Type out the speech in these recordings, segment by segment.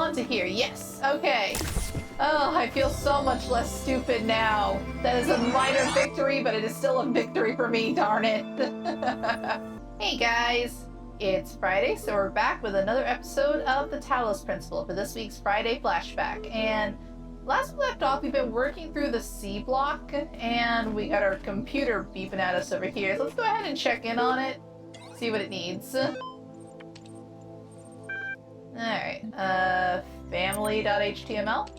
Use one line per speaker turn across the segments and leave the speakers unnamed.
want to hear. Yes, okay. Oh, I feel so much less stupid now. That is a minor victory, but it is still a victory for me, darn it. Hey guys, it's Friday, so we're back with another episode of the Talos Principle for this week's Friday flashback. And last we left off, we've been working through the C block, and we got our computer beeping at us over here. So let's go ahead and check in on it, see what it needs. Alright, family.html.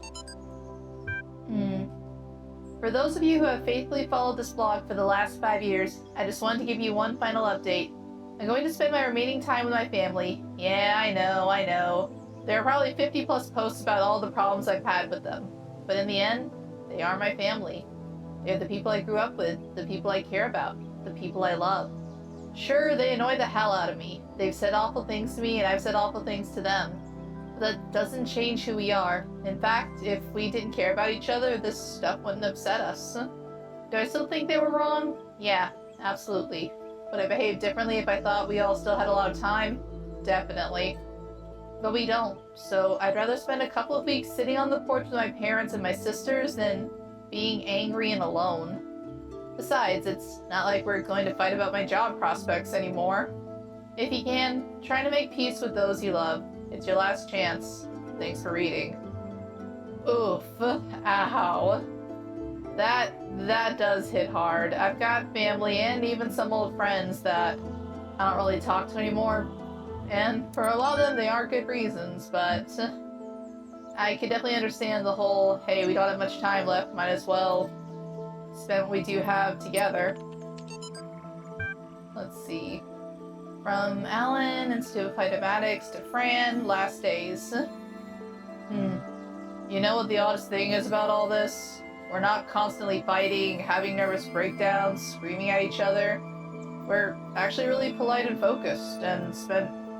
For those of you who have faithfully followed this blog for the last 5 years, I just wanted to give you one final update. I'm going to spend my remaining time with my family. Yeah, I know. There are probably 50 plus posts about all the problems I've had with them. But in the end, they are my family. They're the people I grew up with, the people I care about, the people I love. Sure, they annoy the hell out of me. They've said awful things to me and I've said awful things to them. But that doesn't change who we are. In fact, if we didn't care about each other, this stuff wouldn't upset us. Do I still think they were wrong? Yeah, absolutely. Would I behave differently if I thought we all still had a lot of time? Definitely. But we don't, so I'd rather spend a couple of weeks sitting on the porch with my parents and my sisters than being angry and alone. Besides, it's not like we're going to fight about my job prospects anymore. If you can, try to make peace with those you love. It's your last chance. Thanks for reading. Oof. Ow. That does hit hard. I've got family and even some old friends that I don't really talk to anymore. And for a lot of them, they are good reasons, but I could definitely understand the whole, hey, we don't have much time left, might as well spend what we do have together. Let's see. From Alan, Institute of Phytomatics, to Fran, last days. You know what the oddest thing is about all this? We're not constantly fighting, having nervous breakdowns, screaming at each other. We're actually really polite and focused, and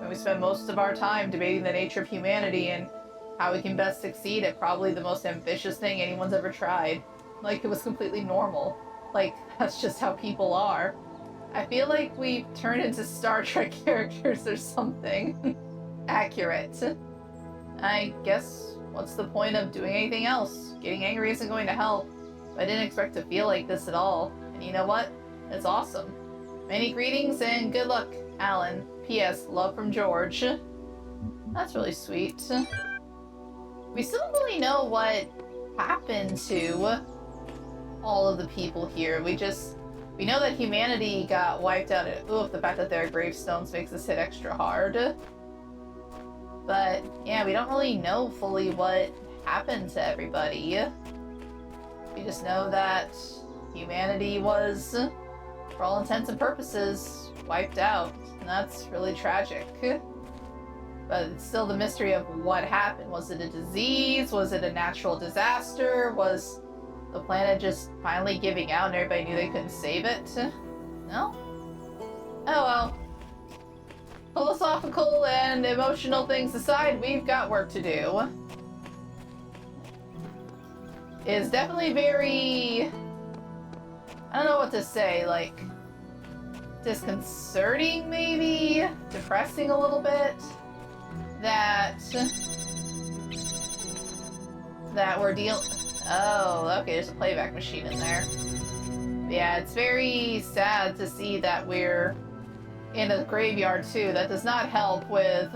we spend most of our time debating the nature of humanity and how we can best succeed at probably the most ambitious thing anyone's ever tried. Like it was completely normal. Like, that's just how people are. I feel like we've turned into Star Trek characters or something. Accurate. I guess, what's the point of doing anything else? Getting angry isn't going to help. I didn't expect to feel like this at all. And you know what? It's awesome. Many greetings and good luck, Alan. P.S. Love from George. That's really sweet. We still don't really know what happened to all of the people here. We know that humanity got wiped out. Oof, the fact that there are gravestones makes this hit extra hard. But yeah, we don't really know fully what happened to everybody. We just know that humanity was, for all intents and purposes, wiped out. And that's really tragic. But it's still the mystery of what happened. Was it a disease? Was it a natural disaster? Was the planet just finally giving out and everybody knew they couldn't save it? No? Oh well. Philosophical and emotional things aside, we've got work to do. It's definitely very... I don't know what to say, like... disconcerting, maybe? Depressing a little bit? That we're dealing... Oh, okay, there's a playback machine in there. Yeah, it's very sad to see that we're in a graveyard, too. That does not help with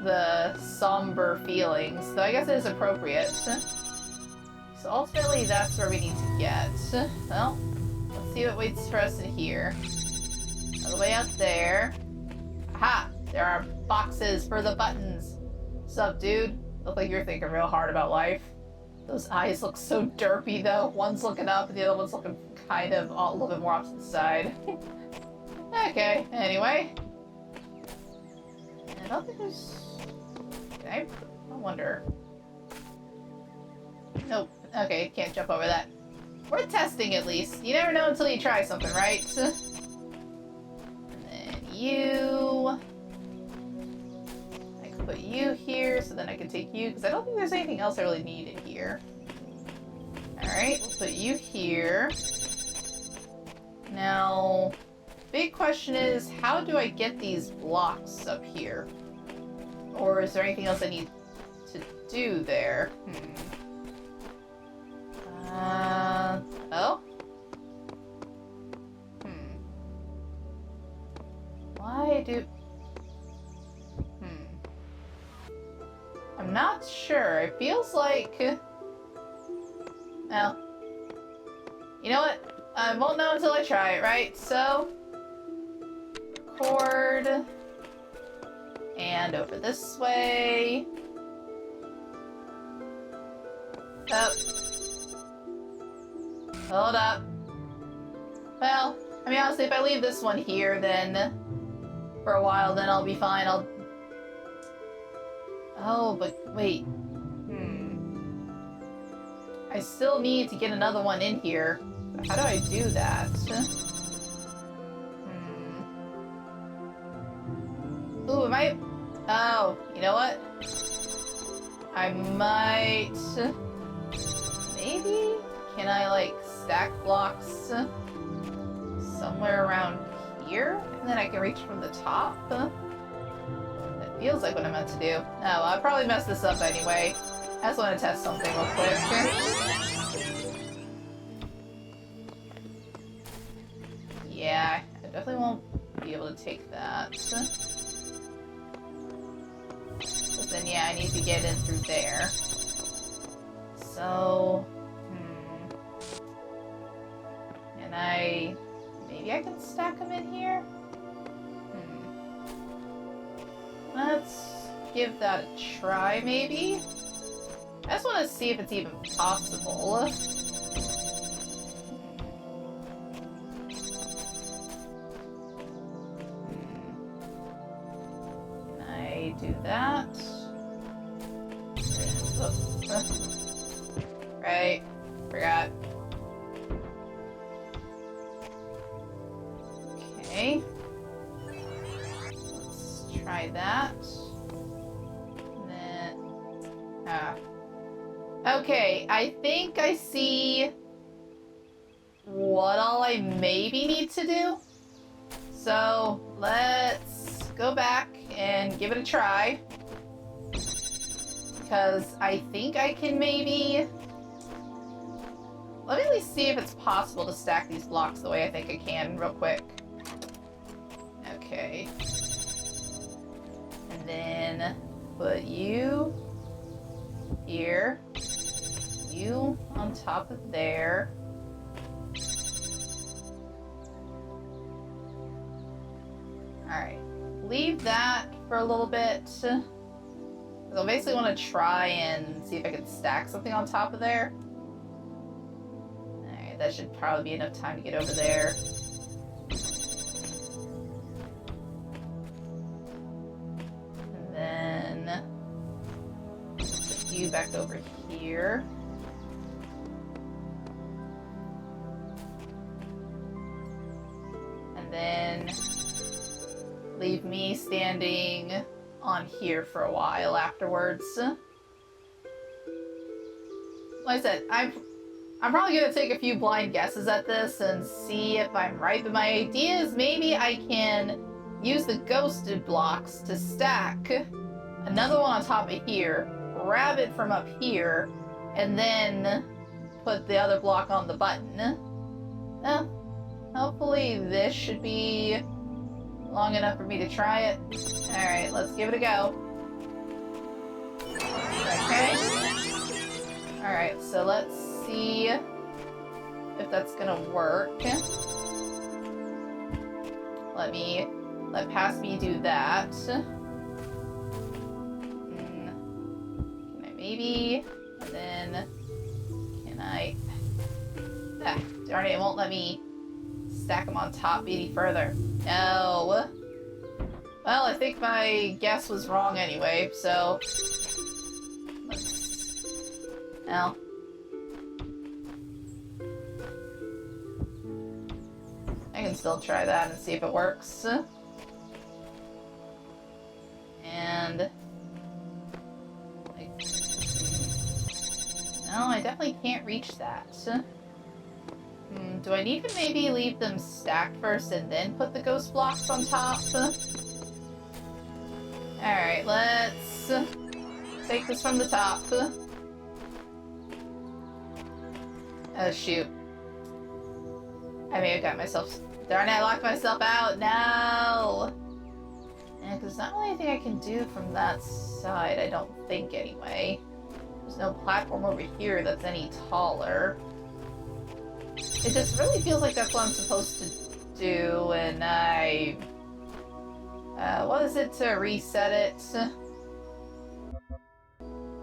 the somber feelings, though I guess it is appropriate. So ultimately, that's where we need to get. Well, let's see what waits for us in here. All the way out there. Aha! There are boxes for the buttons. Sup, dude? Look like you're thinking real hard about life. Those eyes look so derpy, though. One's looking up, and the other one's looking kind of a little bit more off to the side. Okay, anyway. I don't think there's... I wonder... Nope. Okay, can't jump over that. We're testing, at least. You never know until you try something, right? And then you... I can put you here, so then I can take you, because I don't think there's anything else I really need in here. Alright, we'll put you here. Now, big question is, how do I get these blocks up here? Or is there anything else I need to do there. Oh? Why do... I'm not sure. It feels like... Well... You know what? I won't know until I try it, right? So... Record... And over this way... Up. Hold up. Well, I mean, honestly, if I leave this one here, then... For a while, then I'll be fine. Oh, but wait. I still need to get another one in here. How do I do that? Ooh, am I... Oh, you know what? I might... Maybe? Can I, like, stack blocks somewhere around here? And then I can reach from the top? That feels like what I meant to do. Oh, well, I'll probably mess this up anyway. I just want to test something real quick. Yeah, I definitely won't be able to take that. But then, yeah, I need to get in through there. So... And maybe I can stack them in here? Let's give that a try, maybe? I just want to see if it's even possible. Can I do that? Right. Forgot. Okay. Let's try that. And then... Okay, I think I see what all I maybe need to do. So, let's go back and give it a try. Because I think I can maybe... Let me at least see if it's possible to stack these blocks the way I think I can real quick. Okay. And then put you here. You on top of there. Alright. Leave that for a little bit. So I basically want to try and see if I can stack something on top of there. Alright, that should probably be enough time to get over there. And then put you back over here. And then leave me standing on here for a while afterwards. Like I said, I'm probably gonna take a few blind guesses at this and see if I'm right, but my idea is maybe I can use the ghosted blocks to stack another one on top of here, grab it from up here, and then put the other block on the button. Well, hopefully this should be long enough for me to try it. Alright, let's give it a go. Okay. Alright, so let's see if that's gonna work. Let past me do that. Can I maybe? And then, can I? Ah, darn it, it won't let me stack them on top any further. No. Well, I think my guess was wrong anyway, so... Let's... Well... I can still try that and see if it works. And... Like... No, I definitely can't reach that. Do I need to maybe leave them stacked first and then put the ghost blocks on top? Alright, let's take take this from the top. Oh, shoot. I may have got myself... Darn it, I locked myself out! No! Yeah, because there's not really anything I can do from that side, I don't think, anyway. There's no platform over here that's any taller. It just really feels like that's what I'm supposed to do, and I... what is it to reset it?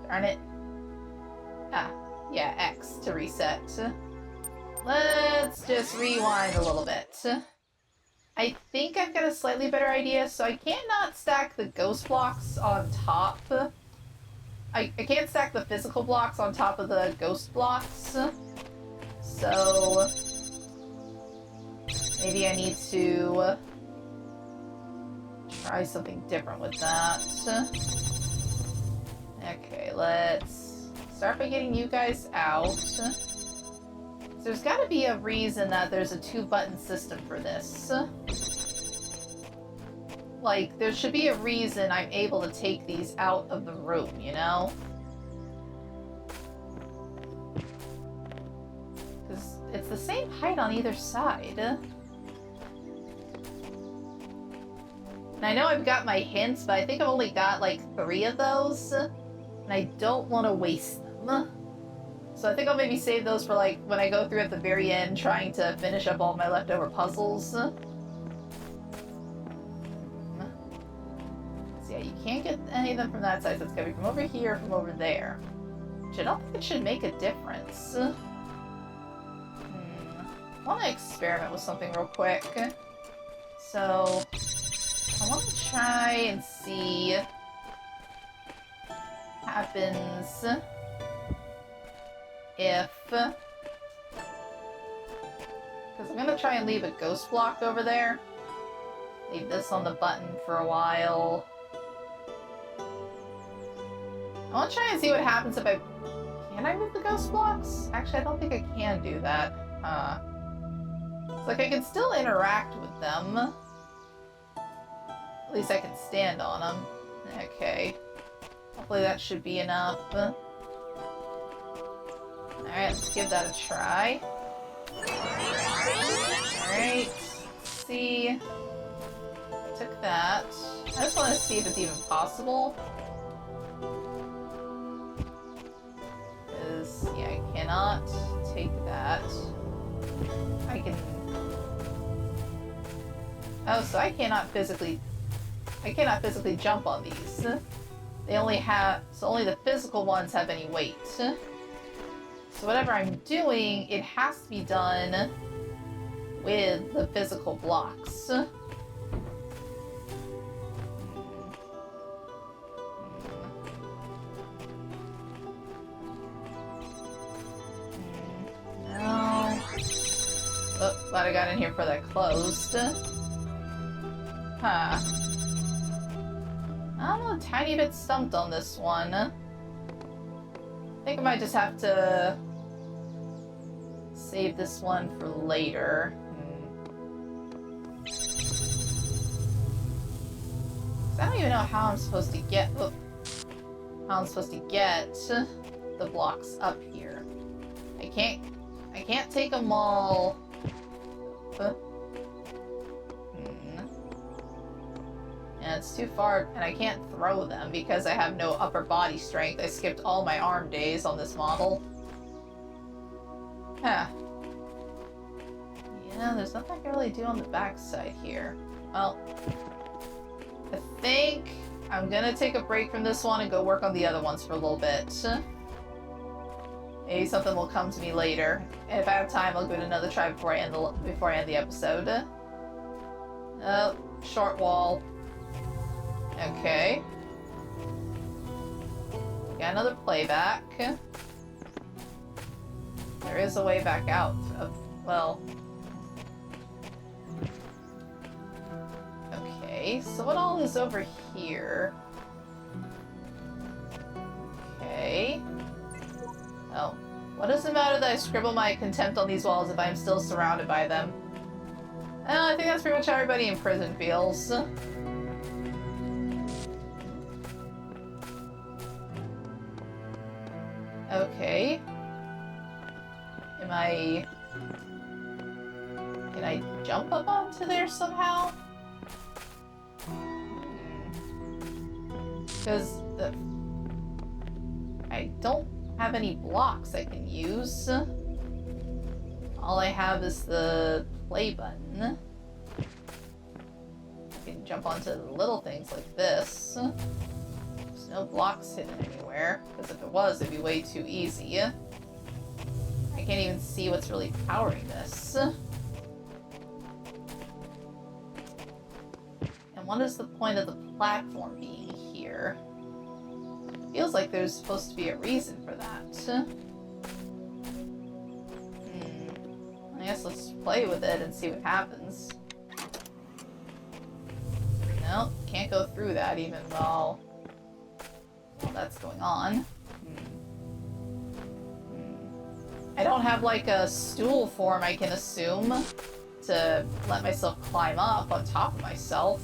Darn it. Ah, yeah, X to reset. Let's just rewind a little bit. I think I've got a slightly better idea, so I cannot stack the ghost blocks on top. I can't stack the physical blocks on top of the ghost blocks. So... maybe I need to... try something different with that. Okay, let's start by getting you guys out. There's gotta be a reason that there's a 2-button system for this. Like, there should be a reason I'm able to take these out of the room, you know? Because it's the same height on either side. And I know I've got my hints, but I think I've only got like 3 of those. And I don't want to waste them. So I think I'll maybe save those for like when I go through at the very end trying to finish up all my leftover puzzles. So yeah, you can't get any of them from that side, so it's gonna be from over here or from over there. Which I don't think it should make a difference. I want to experiment with something real quick. So I want to try and see what happens if... because I'm going to try and leave a ghost block over there. Leave this on the button for a while. I want to try and see what happens if I... Can I move the ghost blocks? Actually, I don't think I can do that. It's like I can still interact with them. At least I can stand on them. Okay. Hopefully that should be enough. Alright, let's give that a try. Alright, let's see. Took that. I just want to see if it's even possible. Because, yeah, I cannot take that. I can... Oh, so I cannot physically jump on these. They only have... So only the physical ones have any weight. So whatever I'm doing, it has to be done with the physical blocks. No. Oh, glad I got in here before that closed. Huh. I'm a tiny bit stumped on this one. I think I might just have to save this one for later. I don't even know how I'm supposed to get the blocks up here. I can't take them all. Yeah, it's too far, and I can't throw them because I have no upper body strength. I skipped all my arm days on this model. Huh. Yeah, there's nothing I can really do on the back side here. Well, I think I'm gonna take a break from this one and go work on the other ones for a little bit. Maybe something will come to me later. And if I have time, I'll give it another try before I end the episode. Oh, short wall. Okay. Got another playback. There is a way back out of, well... Okay, so what all is over here? Okay. Oh. What does it matter that I scribble my contempt on these walls if I'm still surrounded by them? I think that's pretty much how everybody in prison feels. Okay. Can I jump up onto there somehow? Because I don't have any blocks I can use. All I have is the play button. I can jump onto the little things like this. There's no blocks hidden anywhere, because if it was, it'd be way too easy. I can't even see what's really powering this. And what is the point of the platform being here? Feels like there's supposed to be a reason for that. I guess let's play with it and see what happens. No, can't go through that even while that's going on. I don't have like a stool form I can assume to let myself climb up on top of myself.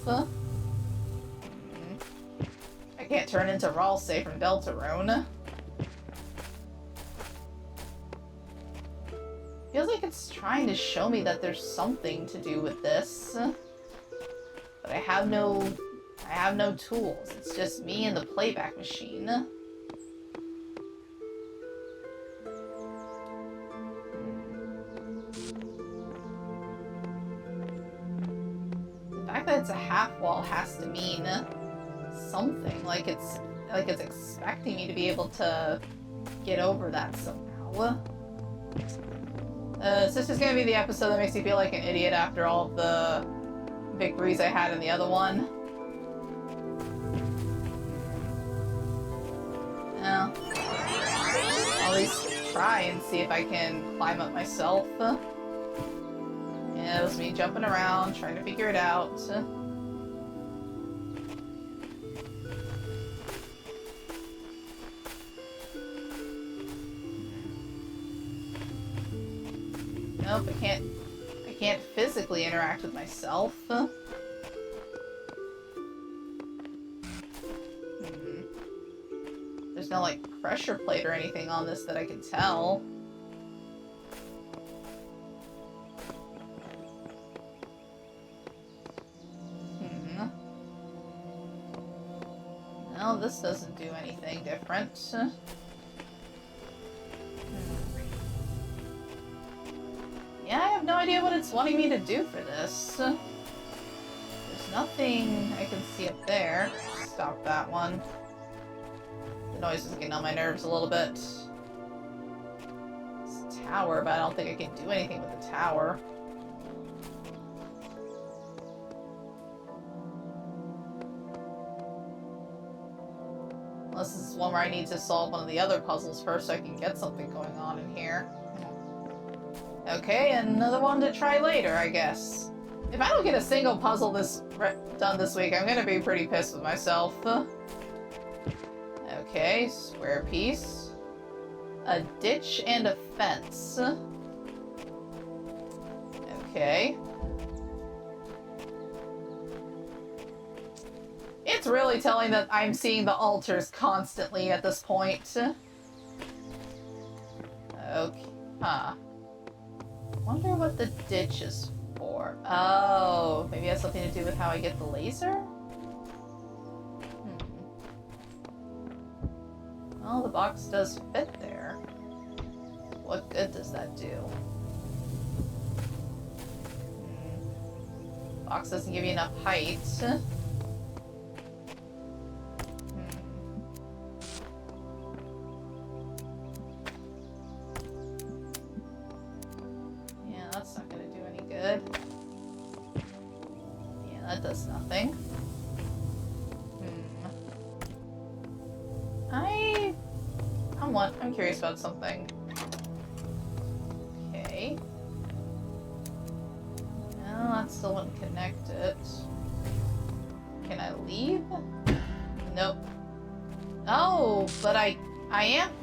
I can't turn into Ralsei from Deltarune. Feels like it's trying to show me that there's something to do with this. But I have no tools. It's just me and the playback machine. The fact that it's a half wall has to mean something. Like it's expecting me to be able to get over that somehow. Is this just gonna be the episode that makes me feel like an idiot after all of the victories I had in the other one? No. I'll at least try and see if I can climb up myself. Yeah, it was me jumping around, trying to figure it out. Nope, I can't physically interact with myself. There's no, like, pressure plate or anything on this that I can tell. No, this doesn't do anything different. Yeah, I have no idea what it's wanting me to do for this. There's nothing I can see up there. Stop that one. The noise is getting on my nerves a little bit. It's a tower, but I don't think I can do anything with the tower. Unless this is one where I need to solve one of the other puzzles first so I can get something going on in here. Okay, another one to try later, I guess. If I don't get a single puzzle done this week, I'm gonna be pretty pissed with myself. Okay, square piece. A ditch and a fence. Okay. It's really telling that I'm seeing the altars constantly at this point. Okay. Huh. Wonder what the ditch is for. Oh, maybe it has something to do with how I get the laser? Well, the box does fit there. What good does that do? Box doesn't give you enough height. Yeah, that's not gonna do any good. Yeah, that does nothing. I'm curious about something. Okay. No, that still wouldn't connect it. Can I leave? Nope. Oh, but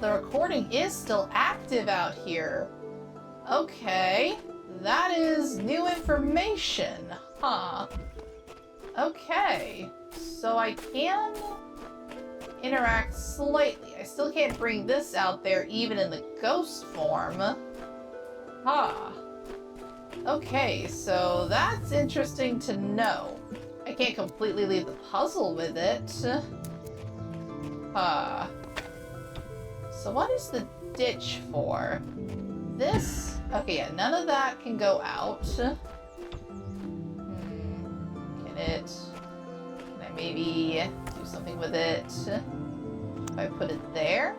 the recording is still active out here. Okay. That is new information. Huh. Okay. So I can interact slightly. I still can't bring this out there even in the ghost form. Okay, so that's interesting to know. I can't completely leave the puzzle with it. So what is the ditch for? This? Okay, yeah, none of that can go out. Can it... Can I maybe do something with it? If I put it there?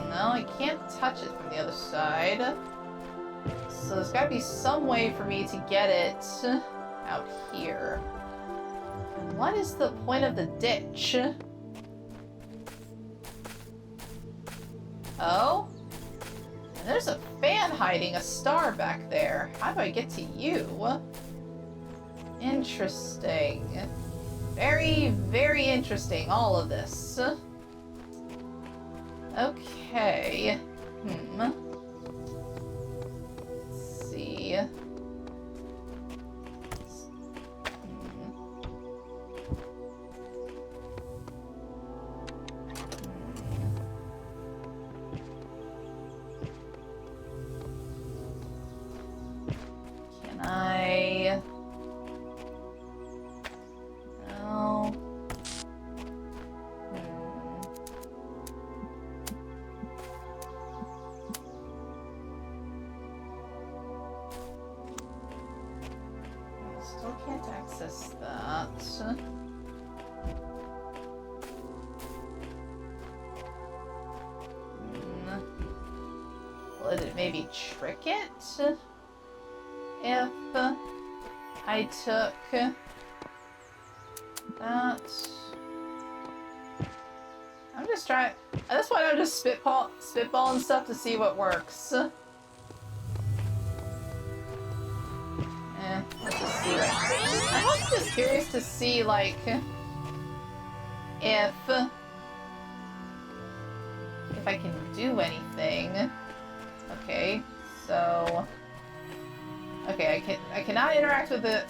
No, I can't touch it from the other side. So there's gotta be some way for me to get it out here. And what is the point of the ditch? Oh? And there's a fan hiding a star back there. How do I get to you? Interesting. Very, very interesting, all of this. Okay. Let's see. Can I... No. Still can't access that. Will it maybe trick it? If I took that... I'm just trying... At this point I'm just spitballing stuff to see what works. Let's just see what... I'm also just curious to see, like, if I can do anything. Okay, so... Okay, I cannot interact with the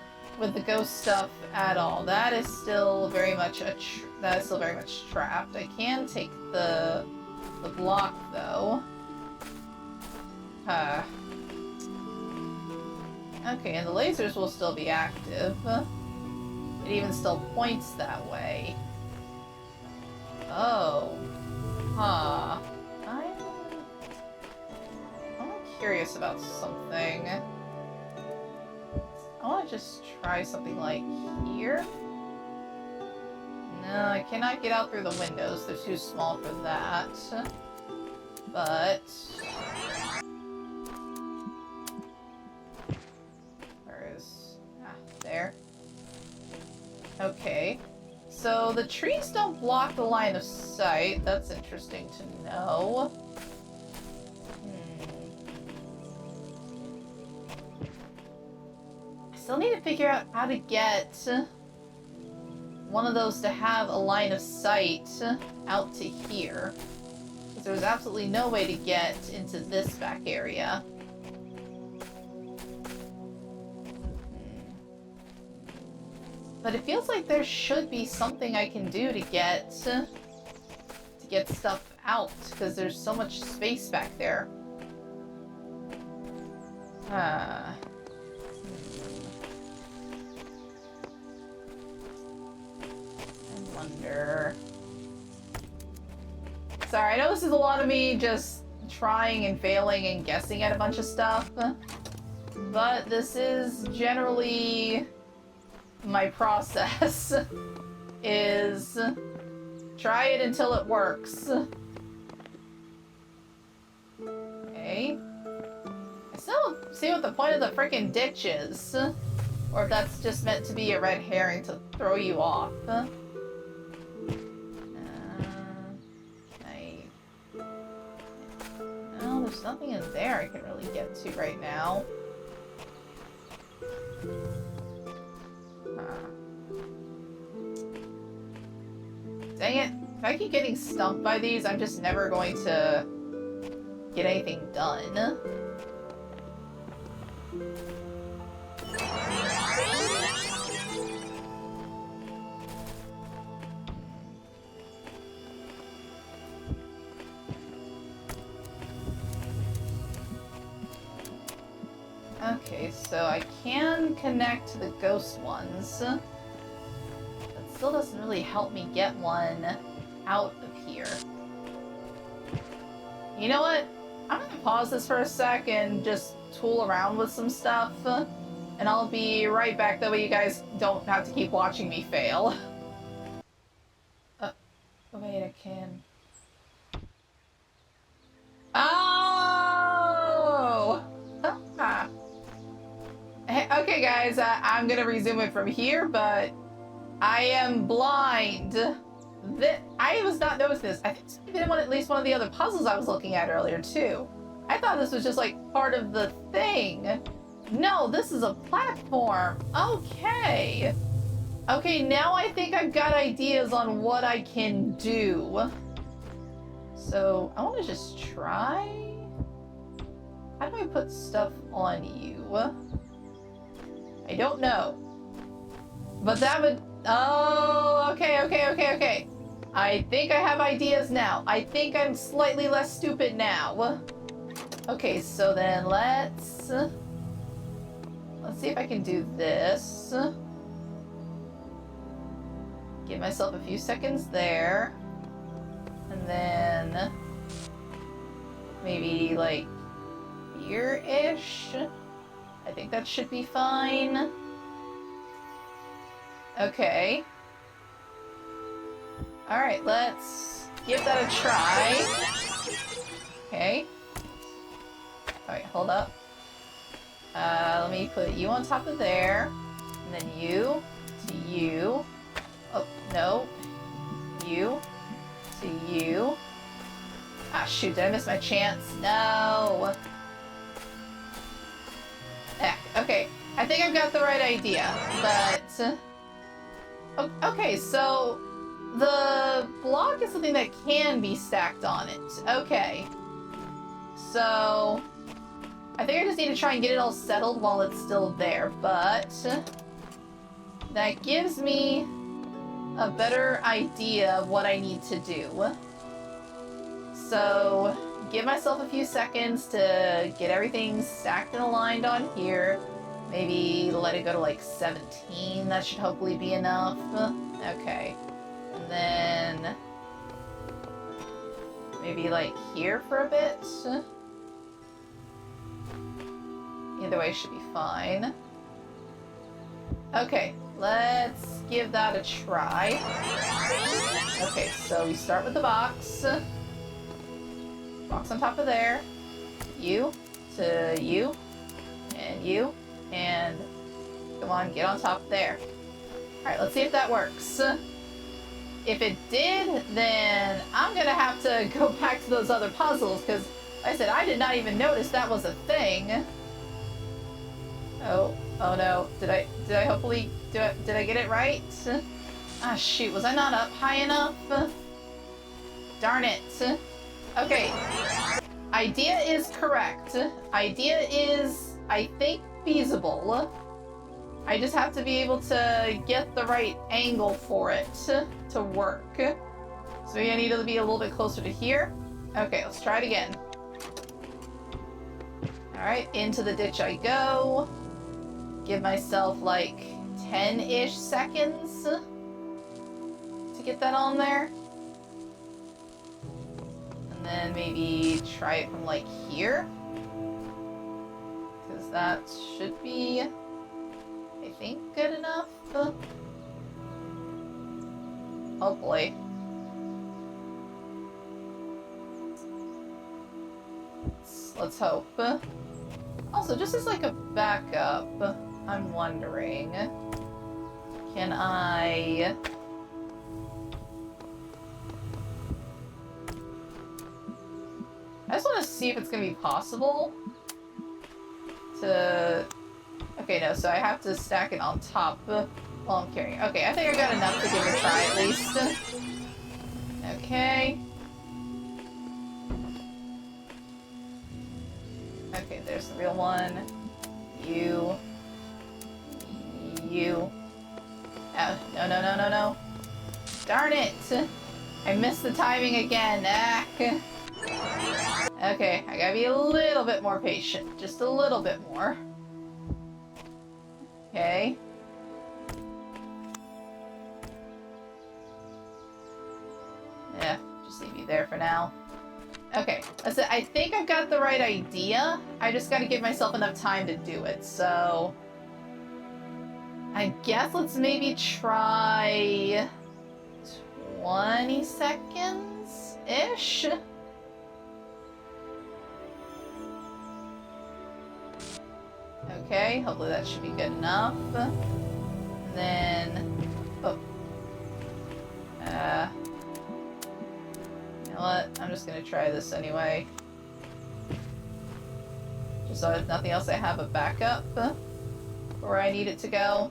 ghost stuff at all. That is still very much trapped. I can take the block though. Okay, and the lasers will still be active. It even still points that way. Oh. I'm curious about something. I want to just try something like here. No, I cannot get out through the windows. They're too small for that. But... where is... there. Okay. So the trees don't block the line of sight. That's interesting to know. Still need to figure out how to get one of those to have a line of sight out to here. Because there's absolutely no way to get into this back area. But it feels like there should be something I can do to get stuff out, because there's so much space back there. Wonder. Sorry, I know this is a lot of me just trying and failing and guessing at a bunch of stuff, but this is generally my process, is try it until it works. Okay. I still don't see what the point of the frickin' ditch is, or if that's just meant to be a red herring to throw you off. No, there's nothing in there I can really get to right now. Dang it. If I keep getting stumped by these, I'm just never going to get anything done. Okay, so I can connect to the ghost ones. That still doesn't really help me get one out of here. You know what? I'm gonna pause this for a sec and just tool around with some stuff. And I'll be right back, that way you guys don't have to keep watching me fail. Wait, I can... Oh! Okay, guys, I'm gonna resume it from here, but I am blind. I was not noticing this. I think it's even at least one of the other puzzles I was looking at earlier, too. I thought this was just, like, part of the thing. No, this is a platform. Okay. Okay, now I think I've got ideas on what I can do. So, I want to just try... How do I put stuff on you? I don't know. But that would... Oh, okay. I think I have ideas now. I think I'm slightly less stupid now. Okay, so then let's see if I can do this. Give myself a few seconds there. And then maybe like here-ish. I think that should be fine. Okay. Alright, let's give that a try. Okay. Alright, hold up. Let me put you on top of there. And then you to you. Oh, no. You to you. Ah, shoot, did I miss my chance? No! Okay, I think I've got the right idea, but... Okay, so... The block is something that can be stacked on it. Okay. So... I think I just need to try and get it all settled while it's still there, but... That gives me a better idea of what I need to do. So... Give myself a few seconds to get everything stacked and aligned on here. Maybe let it go to like 17. That should hopefully be enough. Okay. And then... maybe like here for a bit. Either way should be fine. Okay, let's give that a try. Okay, so we start with the box. Box on top of there. You to you. And you. And come on, get on top there. Alright, let's see if that works. If it did, then I'm gonna have to go back to those other puzzles, because like I said, I did not even notice that was a thing. Oh no. Did I hopefully did I get it right? Ah shoot, was I not up high enough? Darn it. Okay. Idea is correct. Idea is, I think, feasible. I just have to be able to get the right angle for it to work. So maybe I need to be a little bit closer to here. Okay, let's try it again. Alright, into the ditch I go. Give myself like 10-ish seconds to get that on there. And then maybe try it from like here. Because that should be, I think, good enough. Hopefully. Let's hope. Also, just as like a backup, I'm wondering, can I... I just want to see if it's going to be possible to... Okay, no, so I have to stack it on top while I'm carrying it. Okay, I think I got enough to give it a try at least. Okay. Okay, there's the real one. You. You. Oh, no, no, no, no, no. Darn it! I missed the timing again. Ah. Okay, I gotta be a little bit more patient. Just a little bit more. Okay. Yeah, just leave you there for now. Okay, that's it. I think I've got the right idea. I just gotta give myself enough time to do it, so... I guess let's maybe try... 20 seconds-ish? Okay, hopefully that should be good enough. And then... Oh. You know what? I'm just gonna try this anyway. Just so if nothing else, I have a backup where I need it to go.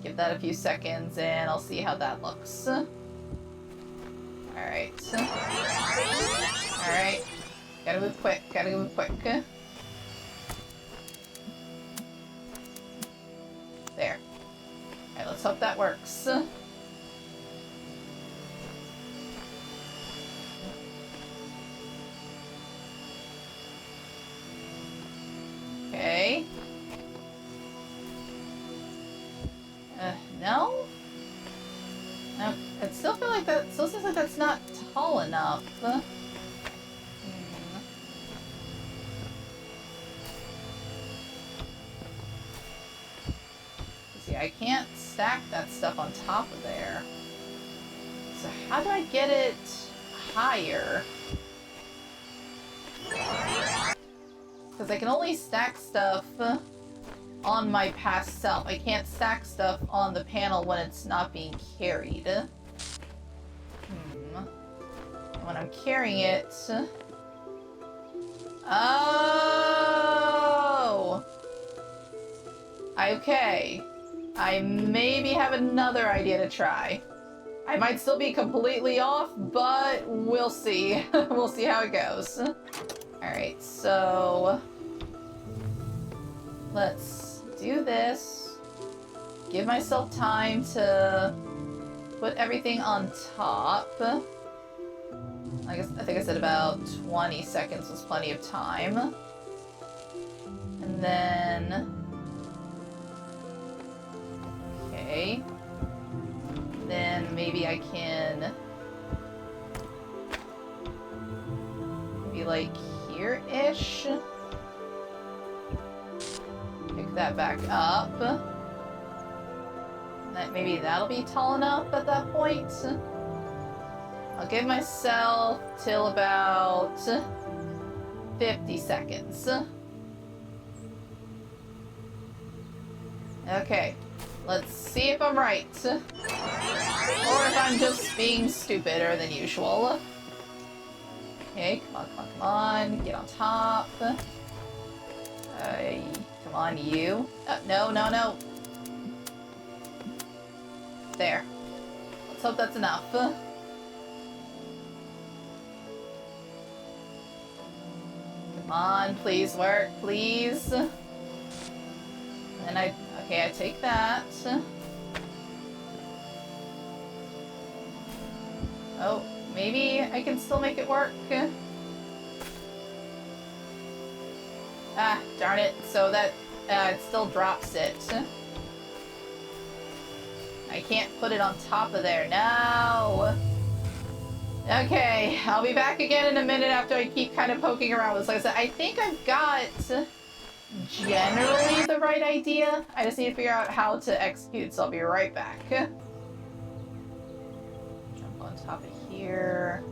Give that a few seconds and I'll see how that looks. Alright. Alright. Gotta move quick, gotta move quick. There. Alright, let's hope that works. Okay. No? No, I still feel like that still seems like that's not tall enough. See, I can't stack that stuff on top of there. So how do I get it higher? Because I can only stack stuff on my past self. I can't stack stuff on the panel when it's not being carried. And when I'm carrying it... Oh! Okay. I maybe have another idea to try. I might still be completely off, but we'll see. We'll see how it goes. Alright, so... Let's do this. Give myself time to put everything on top. I think I said about 20 seconds was plenty of time. And then... Okay. Then maybe I can... Maybe like here-ish? Pick that back up. Maybe that'll be tall enough at that point. I'll give myself till about 50 seconds. Okay, let's see if I'm right. Or if I'm just being stupider than usual. Okay, come on, come on, come on. Get on top. Come on, you. No, no, no. There. Let's hope that's enough. Come on, please work, please. And okay, I take that. Oh, maybe I can still make it work. Ah, darn it. So that, it still drops it. I can't put it on top of there. No! Okay, I'll be back again in a minute after I keep kind of poking around with this. Like I said, I think I've got generally the right idea. I just need to figure out how to execute, so I'll be right back. Jump on top of here.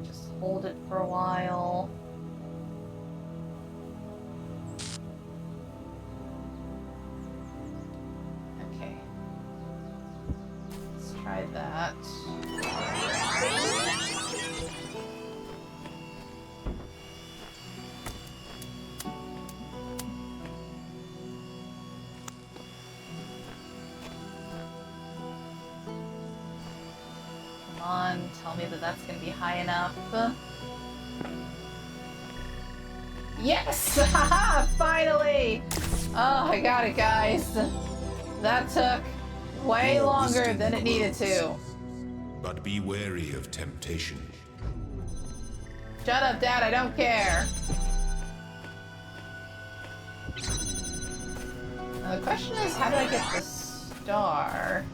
Just hold it for a while. Okay. Let's try that. Come on, tell me that that's going to be high enough. Yes! Haha! Finally! Oh, I got it, guys. That took way longer than it needed to.
But be wary of temptation.
Shut up, Dad, I don't care. Now, the question is, how do I get the star?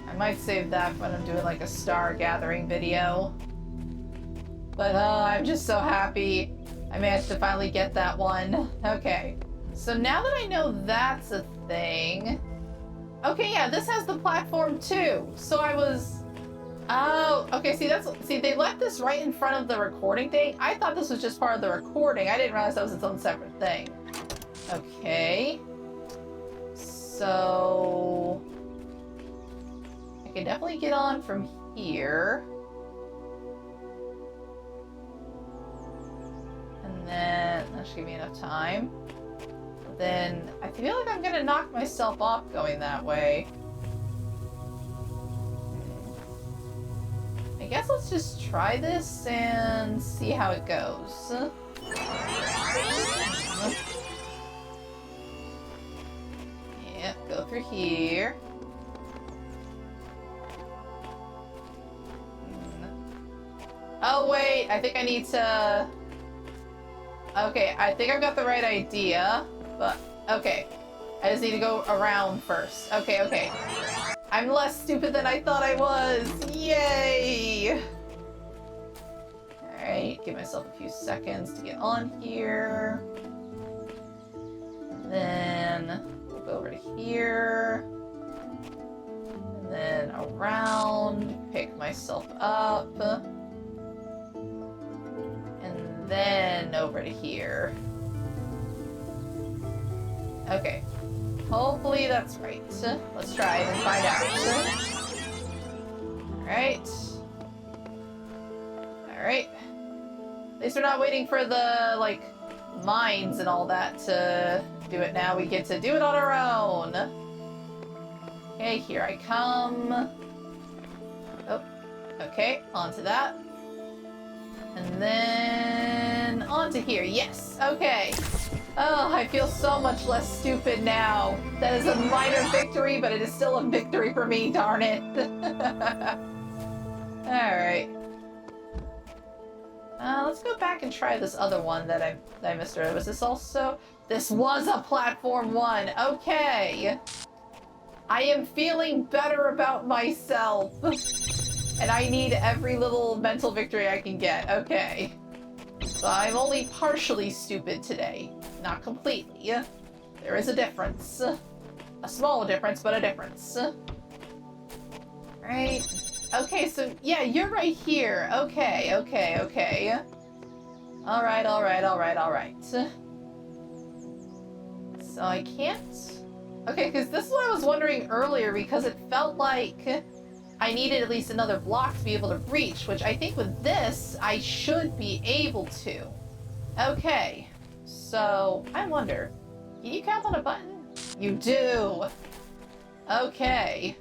I might save that when I'm doing like a star gathering video. But I'm just so happy I managed to finally get that one. Okay. So now that I know that's a thing... Okay, yeah, this has the platform too. So I was... Oh, okay, see, they left this right in front of the recording thing. I thought this was just part of the recording. I didn't realize that was its own separate thing. Okay. So... I can definitely get on from here. And then... That should give me enough time. But then, I feel like I'm gonna knock myself off going that way. I guess let's just try this and see how it goes. Yeah, go through here. Oh wait, I think I need to... Okay, I think I've got the right idea, but... Okay, I just need to go around first. Okay, okay. I'm less stupid than I thought I was! Yay! Alright, give myself a few seconds to get on here. And then we'll go over to here. And then around, pick myself up. And then over to here. Okay. Hopefully that's right. Let's try it and find out. Alright. Alright. At least we're not waiting for the, like, mines and all that to do it now. We get to do it on our own. Okay, here I come. Oh, okay, onto that. And then onto here. Yes, okay. Oh, I feel so much less stupid now. That is a minor victory, but it is still a victory for me, darn it. Alright. Let's go back and try this other one that I missed earlier. Was this also? This was a platform one. Okay. I am feeling better about myself. And I need every little mental victory I can get. Okay. So I'm only partially stupid today. Not completely. There is a difference. A small difference, but a difference. Right. Okay, so yeah, you're right here. Okay, okay, okay. Alright, alright, alright, alright. So I can't... Okay, because this is what I was wondering earlier, because it felt like I needed at least another block to be able to reach, which I think with this, I should be able to. Okay, so I wonder, can you count on a button? You do! Okay.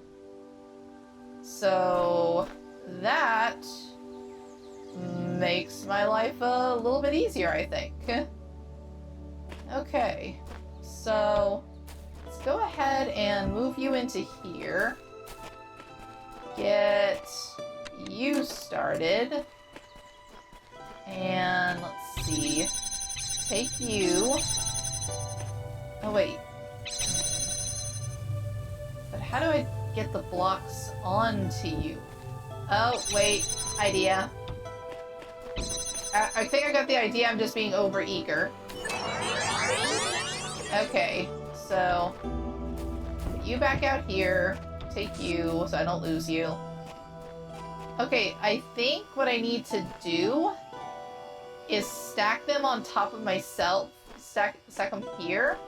So that makes my life a little bit easier, I think. Okay, so let's go ahead and move you into here. Get you started. And let's see. Take you. Oh, wait. But how do I get the blocks onto you? Oh, wait. Idea. I think I got the idea. I'm just being over-eager. Okay, so put you back out here. Take you so I don't lose you. Okay, I think what I need to do is stack them on top of myself. Stack them here.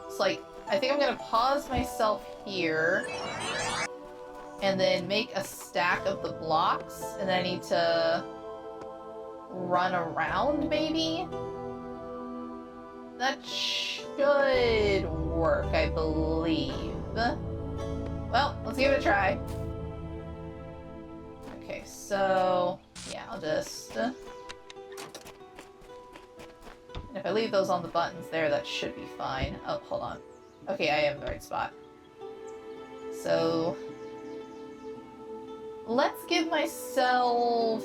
It's like, I think I'm gonna pause myself here and then make a stack of the blocks, and then I need to run around, maybe? That should work, I believe. Well, let's give it a try. Okay, so yeah, I'll just if I leave those on the buttons there, that should be fine. Oh, hold on. Okay, I am in the right spot. So... let's give myself...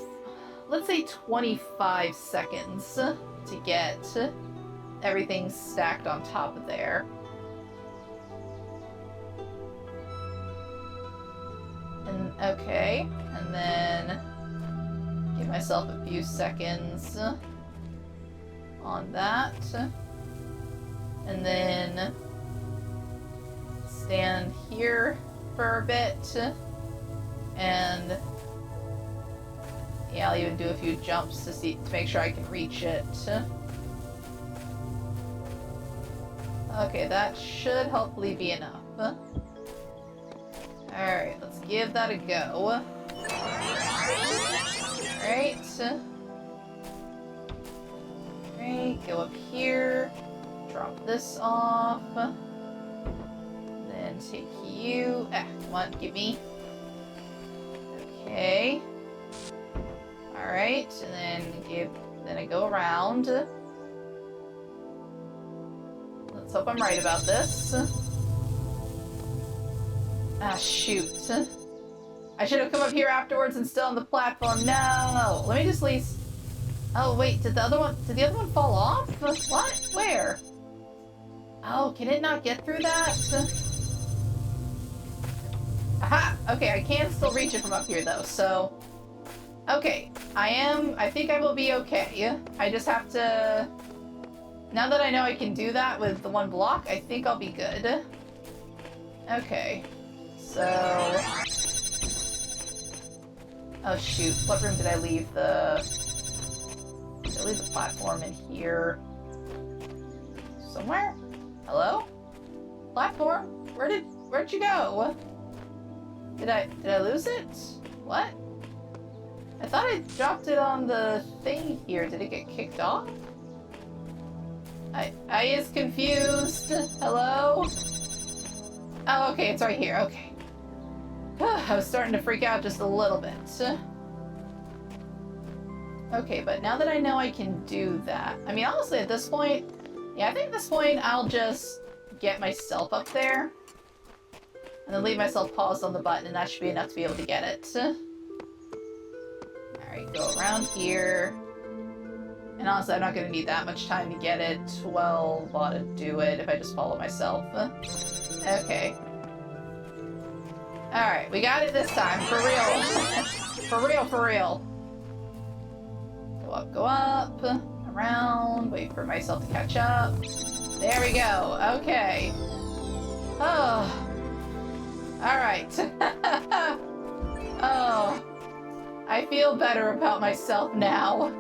let's say 25 seconds to get everything stacked on top of there. And, okay, and then give myself a few seconds on that. And then stand here for a bit. And yeah, I'll even do a few jumps to make sure I can reach it. Okay, that should hopefully be enough. Alright, let's give that a go. Alright. Alright, go up here. Drop this off. Then take you. Come on, give me. Okay. Alright, and then I go around. Let's hope I'm right about this. Ah, shoot. I should have come up here afterwards and still on the platform. No! Let me just at least... oh, wait, did the other one fall off? What? Where? Oh, can it not get through that? Aha! Okay, I can still reach it from up here, though, so... okay, I think I will be okay. I just have to... now that I know I can do that with the one block, I think I'll be good. Okay. So... oh shoot, what room did I leave the... did I leave the platform in here? Somewhere? Hello? Platform? Where'd you go? Did I lose it? What? I thought I dropped it on the thing here. Did it get kicked off? I is confused. Hello? Oh, okay, it's right here. Okay. I was starting to freak out just a little bit. Okay, but now that I know I can do that... I mean, honestly, at this point... yeah, I think at this point, I'll just get myself up there. And then leave myself paused on the button, and that should be enough to be able to get it. Alright, go around here. And honestly, I'm not going to need that much time to get it. Well, ought to do it if I just follow myself. Okay. Alright, we got it this time. For real. For real, for real. Go up, around, wait for myself to catch up. There we go. Okay. Oh. Alright. Oh. I feel better about myself now.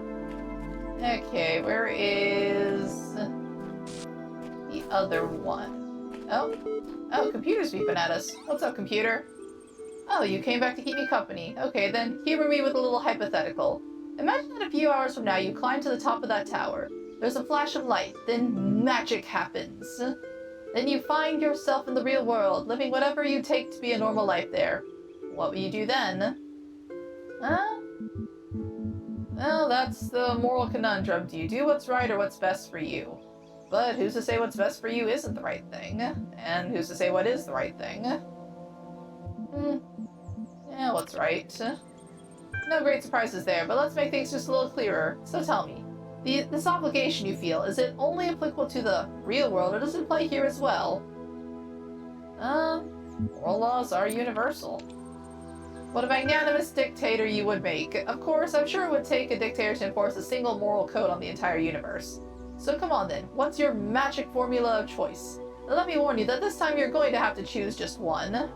Okay, where is the other one? Oh, computer's beeping at us. What's up, computer? Oh, you came back to keep me company. Okay, then humor me with a little hypothetical. Imagine that a few hours from now you climb to the top of that tower. There's a flash of light, then magic happens. Then you find yourself in the real world, living whatever you take to be a normal life there. What will you do then? Well, that's the moral conundrum. Do you do what's right or what's best for you? But who's to say what's best for you isn't the right thing? And who's to say what is the right thing? Yeah, what's right? No great surprises there, but let's make things just a little clearer. So tell me, this obligation you feel, is it only applicable to the real world, or does it apply here as well? Moral laws are universal. What a magnanimous dictator you would make. Of course, I'm sure it would take a dictator to enforce a single moral code on the entire universe. So come on then, what's your magic formula of choice? Now let me warn you that this time you're going to have to choose just one.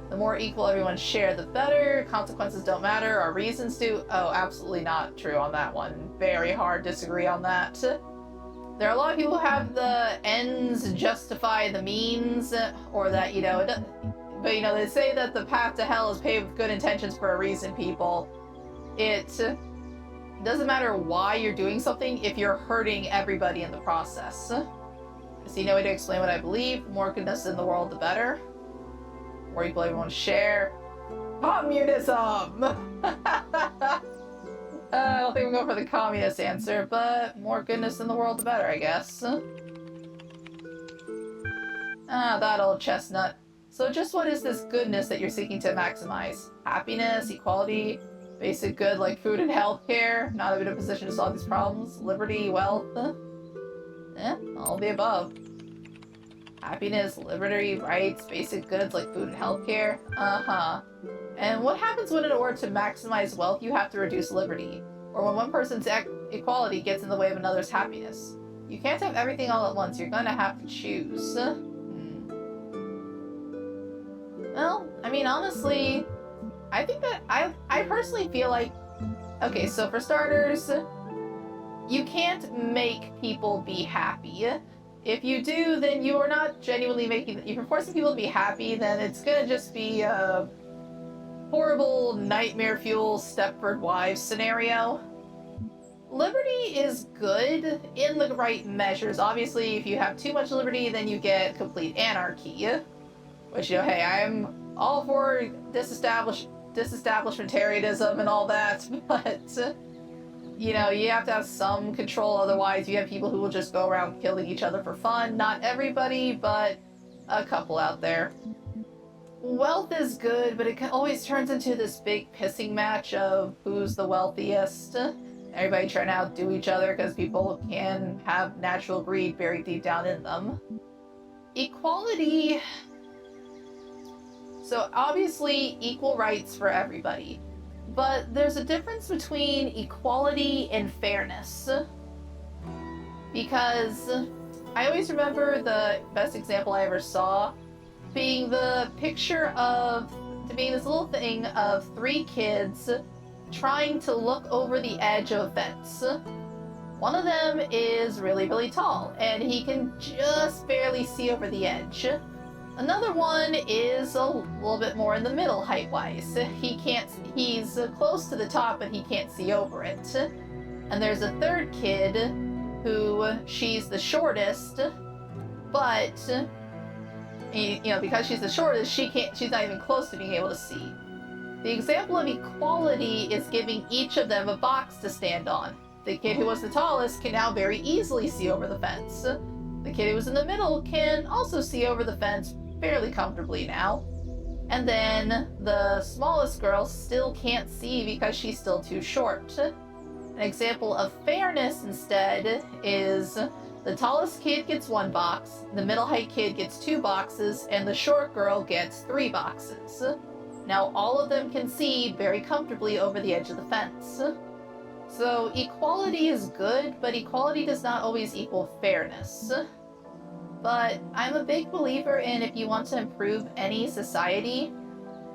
The more equal everyone share, the better. Consequences don't matter. Our reasons do. Oh, absolutely not true on that one. Very hard to disagree on that. There are a lot of people who have the ends justify the means, or that, you know, but, you know, they say that the path to hell is paved with good intentions for a reason, people. It doesn't matter why you're doing something if you're hurting everybody in the process. I see no way to explain what I believe. The more goodness in the world, the better. More equal everyone share. Communism! I don't think I'm go for the communist answer, but more goodness in the world, the better, I guess. Ah, that old chestnut. So just what is this goodness that you're seeking to maximize? Happiness, equality, basic good like food and healthcare, not in a position to solve these problems, liberty, wealth? All the above. Happiness, liberty, rights, basic goods like food and healthcare? Uh-huh. And what happens when in order to maximize wealth you have to reduce liberty? Or when one person's equality gets in the way of another's happiness? You can't have everything all at once, you're gonna have to choose. Well, I mean, honestly, I think that I personally feel like, okay, so for starters, you can't make people be happy. If you do, then you are not genuinely making, if you're forcing people to be happy, then it's gonna just be a horrible nightmare fuel Stepford Wives scenario. Liberty is good in the right measures. Obviously, if you have too much liberty, then you get complete anarchy. Which, you know, hey, I'm all for disestablishmentarianism and all that, but, you know, you have to have some control, otherwise you have people who will just go around killing each other for fun. Not everybody, but a couple out there. Wealth is good, but it always turns into this big pissing match of who's the wealthiest. Everybody trying to outdo each other because people can have natural greed buried deep down in them. Equality... So obviously, equal rights for everybody. But there's a difference between equality and fairness. Because I always remember the best example I ever saw being the picture of, being this little thing of 3 kids trying to look over the edge of a fence. One of them is really, really tall, and he can just barely see over the edge. Another one is a little bit more in the middle height-wise. He's close to the top, but he can't see over it. And there's a third kid who, she's the shortest, but, you know, because she's the shortest, she's not even close to being able to see. The example of equality is giving each of them a box to stand on. The kid who was the tallest can now very easily see over the fence. The kid who was in the middle can also see over the fence fairly comfortably now. And then the smallest girl still can't see because she's still too short. An example of fairness instead is the tallest kid gets 1 box, the middle height kid gets 2 boxes, and the short girl gets 3 boxes. Now all of them can see very comfortably over the edge of the fence. So equality is good, but equality does not always equal fairness. But I'm a big believer in, if you want to improve any society,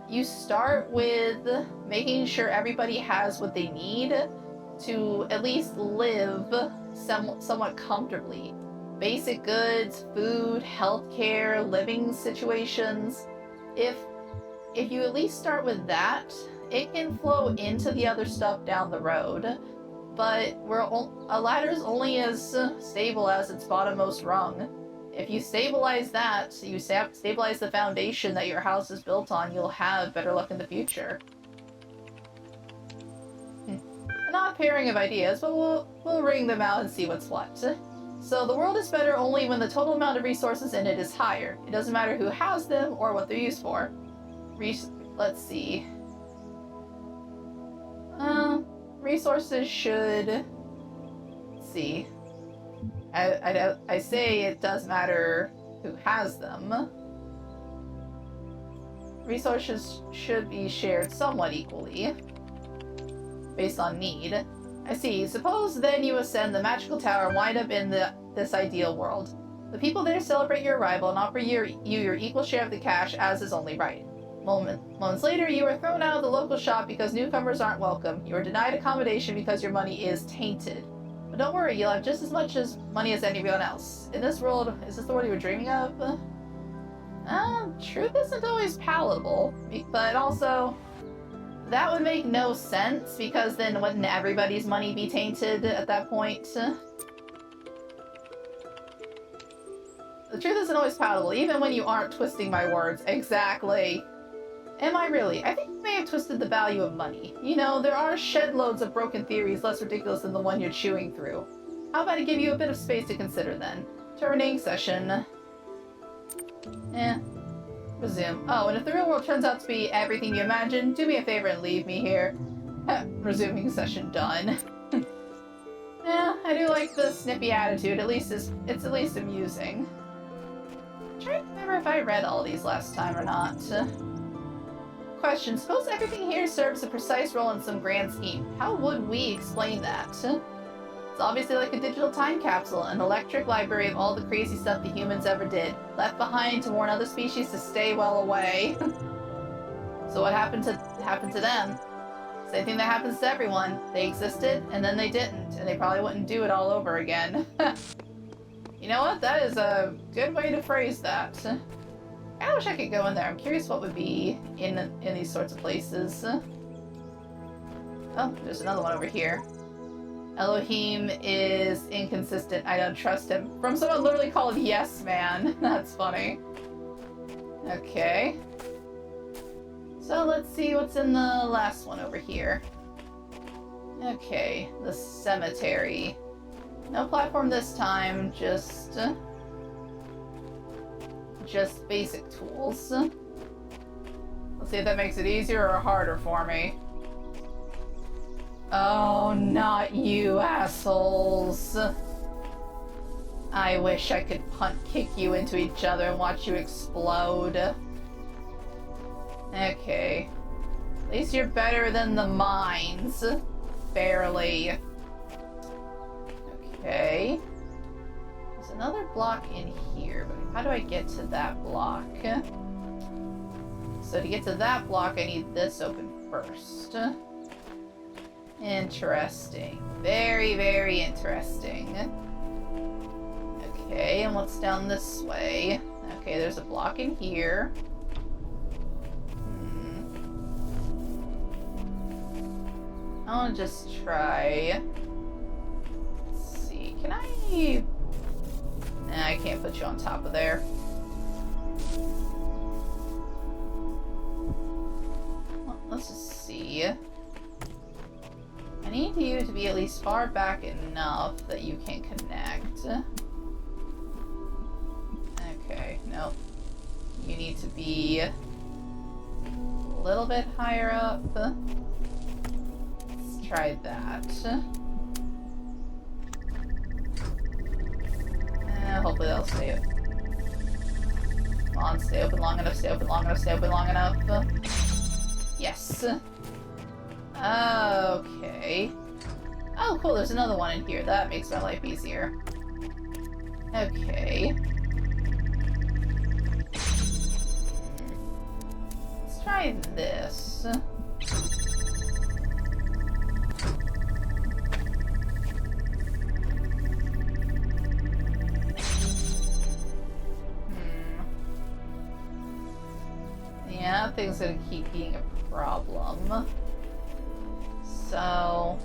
you start with making sure everybody has what they need to at least live somewhat comfortably. Basic goods, food, healthcare, living situations. If you at least start with that, it can flow into the other stuff down the road. But a ladder is only as stable as its bottommost rung. If you stabilize that, you stabilize the foundation that your house is built on, you'll have better luck in the future. An odd pairing of ideas, but we'll ring them out and see what's what. So the world is better only when the total amount of resources in it is higher. It doesn't matter who has them or what they're used for. Let's see. Resources should... Let's see. I say it does matter who has them. Resources should be shared somewhat equally, based on need. I see. Suppose then you ascend the magical tower and wind up in this ideal world. The people there celebrate your arrival and offer you your equal share of the cash, as is only right. Moments later, you are thrown out of the local shop because newcomers aren't welcome. You are denied accommodation because your money is tainted. But don't worry, you'll have just as much money as anyone else. In this world, is this the world you were dreaming of? Truth isn't always palatable, but also, that would make no sense, because then wouldn't everybody's money be tainted at that point? The truth isn't always palatable, even when you aren't twisting my words. Exactly. Am I really? I think we may I've twisted the value of money. You know, there are shed loads of broken theories less ridiculous than the one you're chewing through. How about I give you a bit of space to consider then? Terminating session. Resume. Oh, and if the real world turns out to be everything you imagine, do me a favor and leave me here. Resuming session done. Yeah, I do like the snippy attitude. At least it's at least amusing. I'm trying to remember if I read all these last time or not. Question. Suppose everything here serves a precise role in some grand scheme. How would we explain that? It's obviously like a digital time capsule, an electric library of all the crazy stuff the humans ever did, left behind to warn other species to stay well away. So what happened to them? Same thing that happens to everyone. They existed, and then they didn't, and they probably wouldn't do it all over again. You know what? That is a good way to phrase that. I wish I could go in there. I'm curious what would be in these sorts of places. Oh, there's another one over here. Elohim is inconsistent. I don't trust him. From someone literally called Yes Man. That's funny. Okay. So let's see what's in the last one over here. Okay, the cemetery. No platform this time, just basic tools. Let's see if that makes it easier or harder for me. Oh, not you, assholes. I wish I could kick you into each other and watch you explode. Okay. At least you're better than the mines. Barely. Okay. There's another block in here, but how do I get to that block? So to get to that block, I need this open first. Interesting. Very, very interesting. Okay, and what's down this way? Okay, there's a block in here. I want to just try. Let's see. Can I? Nah, I can't put you on top of there. Well, let's just see. I need you to be at least far back enough that you can connect. Okay, nope. You need to be a little bit higher up. Try that. Hopefully that'll stay up. Come on, stay open long enough, stay open long enough, stay open long enough. Yes. Okay. Oh, cool, there's another one in here. That makes my life easier. Okay. Let's try this. Yeah, that thing's gonna keep being a problem. So,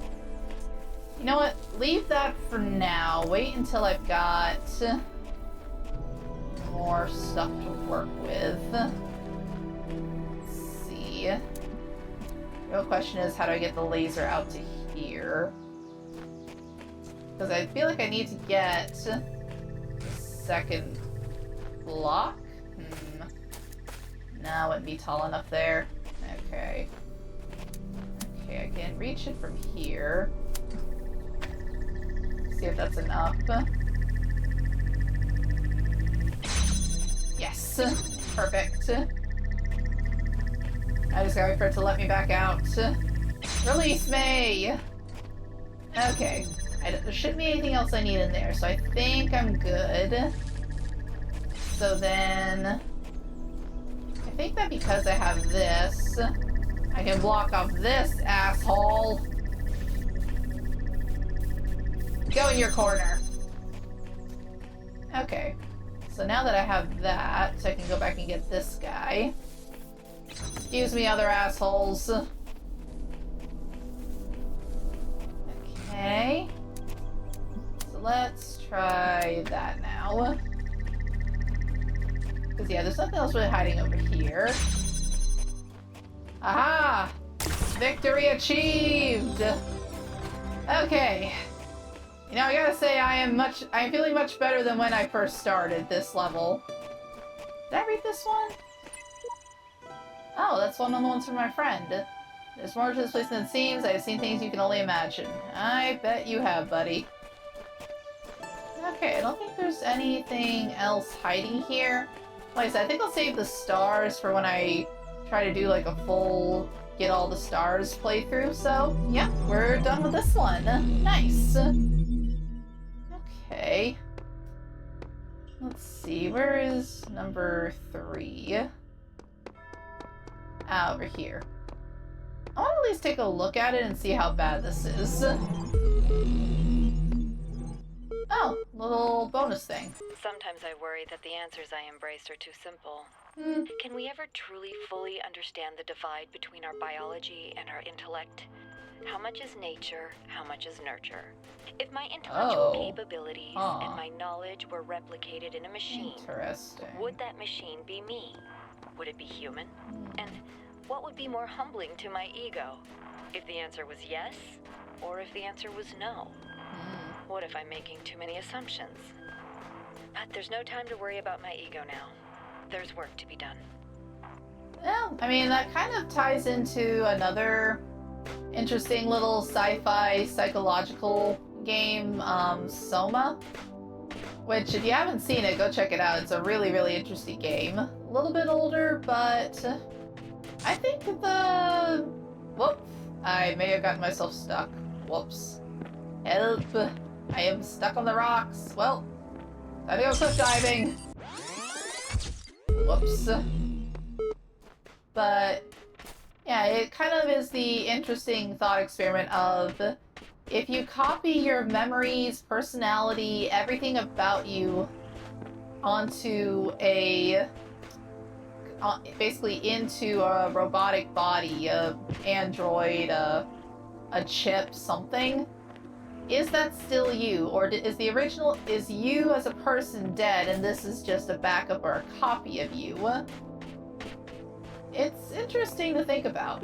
you know what? Leave that for now. Wait until I've got more stuff to work with. Let's see. The real question is, how do I get the laser out to here? Because I feel like I need to get the second block. No, wouldn't be tall enough there. Okay. Okay, I can reach it from here. See if that's enough. Yes! Perfect. I just gotta wait for it to let me back out. Release me! Okay. There shouldn't be anything else I need in there, so I think I'm good. So then... I think that because I have this, I can block off this asshole. Go in your corner. Okay. So now that I have that, I can go back and get this guy. Excuse me, other assholes. Okay. So let's try that now. Because, yeah, there's nothing else really hiding over here. Aha! Victory achieved! Okay. You know, I gotta say, I'm feeling much better than when I first started this level. Did I read this one? Oh, that's one of the ones from my friend. There's more to this place than it seems. I have seen things you can only imagine. I bet you have, buddy. Okay, I don't think there's anything else hiding here. Like I said, I think I'll save the stars for when I try to do like a full get all the stars playthrough. So, yeah, we're done with this one. Nice. Okay. Let's see, where is number 3? Over here. I want to at least take a look at it and see how bad this is. Oh, little bonus thing.
Sometimes I worry that the answers I embrace are too simple. Can we ever truly fully understand the divide between our biology and our intellect? How much is nature? How much is nurture? If my intellectual capabilities and my knowledge were replicated in a machine, would that machine be me? Would it be human? And what would be more humbling to my ego? If the answer was yes, or if the answer was no? What if I'm making too many assumptions? But there's no time to worry about my ego now. There's work to be done.
Well, I mean, that kind of ties into another interesting little sci-fi psychological game, Soma. Which, if you haven't seen it, go check it out. It's a really, really interesting game. A little bit older, but I think the... Whoop. I may have gotten myself stuck. Whoops. Help. I am stuck on the rocks. Well, time to go cliff diving. Whoops. But, yeah, it kind of is the interesting thought experiment of if you copy your memories, personality, everything about you onto basically into a robotic body, a android, a chip, something, is that still you? Or is the original, is you as a person dead and this is just a backup or a copy of you? It's interesting to think about.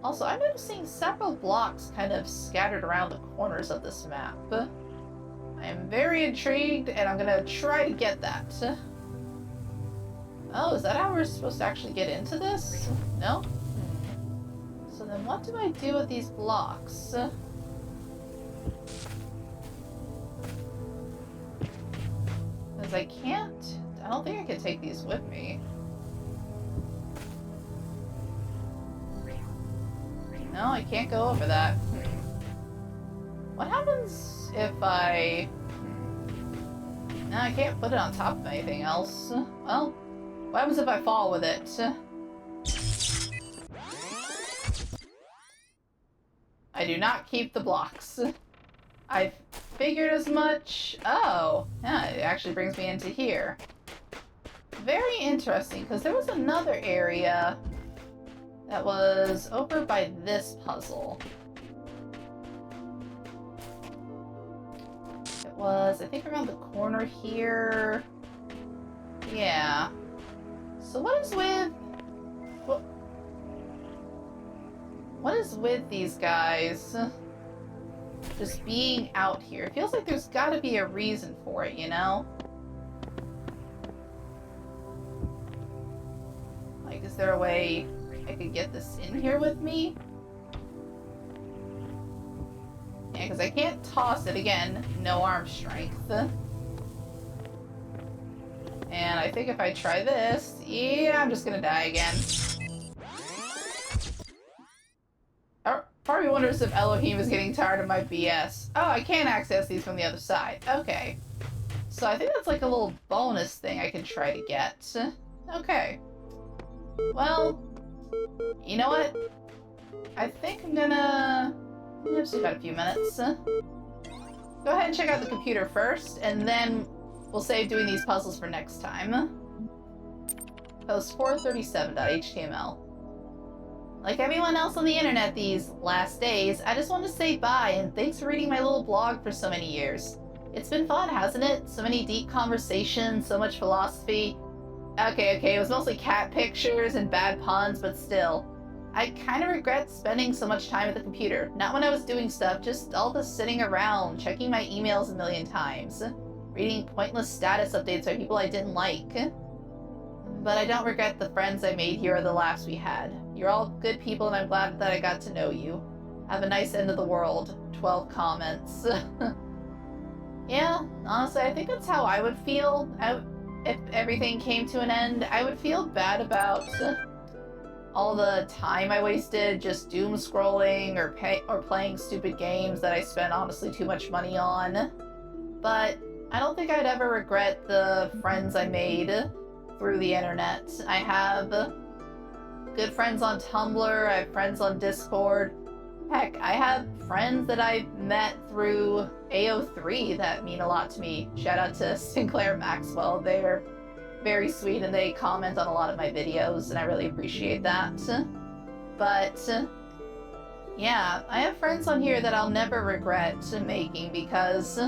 Also, I'm noticing several blocks kind of scattered around the corners of this map. I am very intrigued, and I'm gonna try to get that. Oh, is that how we're supposed to actually get into this? No? So then what do I do with these blocks? Because I don't think I can take these with me. No, I can't go over that. What happens if I... No, I can't put it on top of anything else. Well, what happens if I fall with it? I do not keep the blocks. I figured as much. Oh, yeah, it actually brings me into here. Very interesting, because there was another area that was over by this puzzle. It was, I think, around the corner here. Yeah. So what is with these guys just being out here? It feels like there's gotta be a reason for it, you know? Like, is there a way I could get this in here with me? Yeah, because I can't toss it again. No arm strength. And I think if I try this, yeah, I'm just gonna die again. Part of me wonders if Elohim is getting tired of my BS. Oh, I can't access these from the other side. Okay. So I think that's like a little bonus thing I can try to get. Okay. Well, you know what? I think I'm gonna... I've just got a few minutes. Go ahead and check out the computer first, and then we'll save doing these puzzles for next time. Post 437.html. Like everyone else on the internet these last days, I just want to say bye and thanks for reading my little blog for so many years. It's been fun, hasn't it? So many deep conversations, so much philosophy. Okay, it was mostly cat pictures and bad puns, but still. I kind of regret spending so much time at the computer. Not when I was doing stuff, just all the sitting around, checking my emails a million times, reading pointless status updates by people I didn't like. But I don't regret the friends I made here or the laughs we had. You're all good people and I'm glad that I got to know you. Have a nice end of the world. 12 comments. Yeah, honestly, I think that's how I would feel if everything came to an end. I would feel bad about all the time I wasted just doom scrolling or playing stupid games that I spent honestly too much money on. But I don't think I'd ever regret the friends I made through the internet. I have good friends on Tumblr, I have friends on Discord. Heck, I have friends that I met through AO3 that mean a lot to me. Shout out to Sinclair Maxwell. They're very sweet and they comment on a lot of my videos and I really appreciate that. But yeah, I have friends on here that I'll never regret making because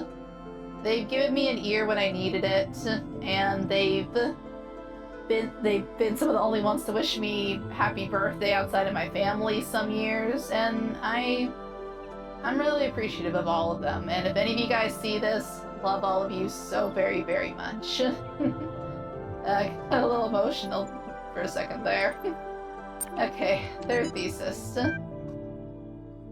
they've given me an ear when I needed it, and they've been some of the only ones to wish me happy birthday outside of my family some years, and I'm really appreciative of all of them. And if any of you guys see this, love all of you so very, very much. I got a little emotional for a second there. Okay, third thesis.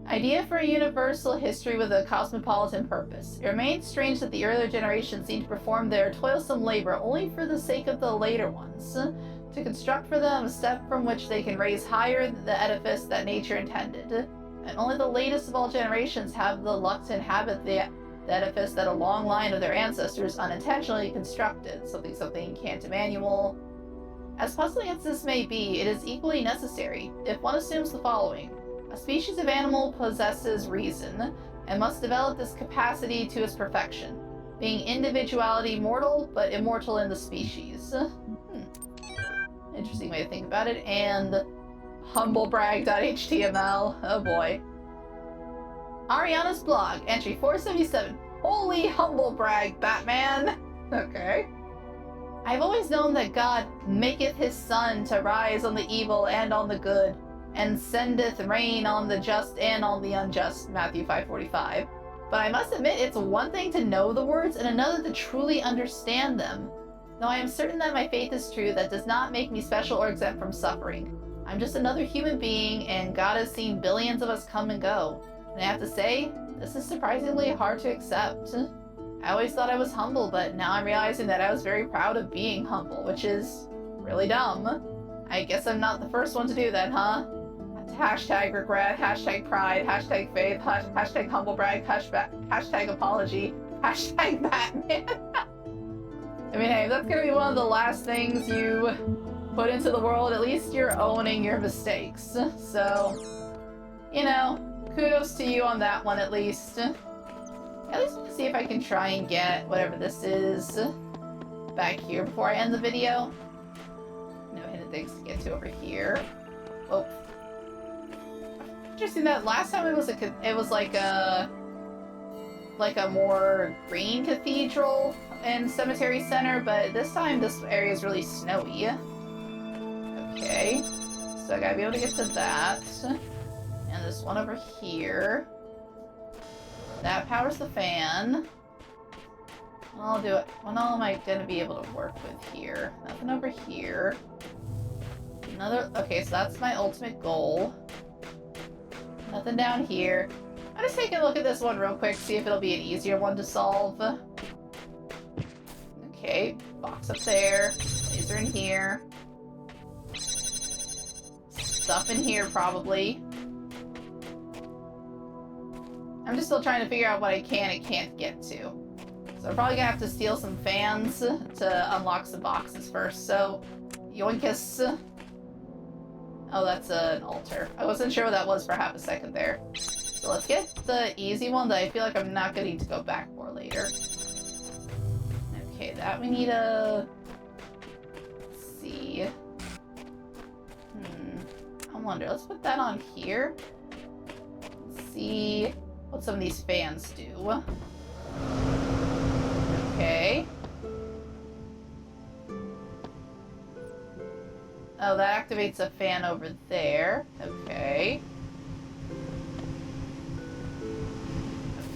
Idea for a universal history with a cosmopolitan purpose. It remains strange that the earlier generations seem to perform their toilsome labor only for the sake of the later ones, to construct for them a step from which they can raise higher the edifice that nature intended. And only the latest of all generations have the luck to inhabit the edifice that a long line of their ancestors unintentionally constructed. Something Can't Emmanuel. As puzzling as this may be, it is equally necessary if one assumes the following. A species of animal possesses reason, and must develop this capacity to its perfection, being individuality mortal, but immortal in the species. Interesting way to think about it. And humblebrag.html. Oh boy. Ariana's blog, entry 477. Holy humblebrag, Batman! Okay. I've always known that God maketh his sun to rise on the evil and on the good, and sendeth rain on the just and on the unjust, Matthew 5:45. But I must admit, it's one thing to know the words and another to truly understand them. Though I am certain that my faith is true, that does not make me special or exempt from suffering. I'm just another human being, and God has seen billions of us come and go. And I have to say, this is surprisingly hard to accept. I always thought I was humble, but now I'm realizing that I was very proud of being humble, which is really dumb. I guess I'm not the first one to do that, huh? Hashtag regret, hashtag pride, hashtag faith, hashtag humblebrag, hashtag apology, hashtag Batman. I mean, hey, if that's gonna be one of the last things you put into the world, at least you're owning your mistakes. So, you know, kudos to you on that one at least. At least let me see if I can try and get whatever this is back here before I end the video. No hidden things to get to over here. Oh. Interesting that last time it was like a more green cathedral and cemetery center, but this time this area is really snowy. Okay, so I gotta be able to get to that. And this one over here. That powers the fan. I'll do it. What all am I gonna be able to work with here? Nothing over here. Another. Okay, so that's my ultimate goal. Nothing down here. I'm just taking a look at this one real quick, see if it'll be an easier one to solve. Okay, box up there. Laser in here. Stuff in here, probably. I'm just still trying to figure out what I can and can't get to. So I'm probably gonna have to steal some fans to unlock some boxes first. So, yoinkus. Oh, that's an altar. I wasn't sure what that was for half a second there. So let's get the easy one that I feel like I'm not going to need to go back for later. Okay, that we need a... Let's see. I wonder. Let's put that on here. Let's see what some of these fans do. Okay. activates a fan over there. Okay.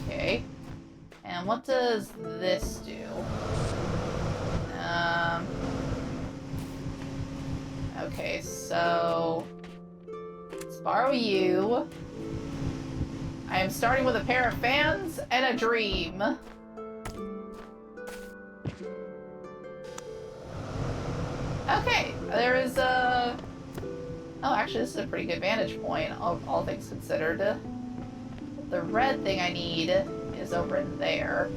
Okay. And what does this do? Okay, so let's borrow you. I am starting with a pair of fans and a dream. Okay, there is a... Oh, actually, this is a pretty good vantage point, all things considered. The red thing I need is over in there.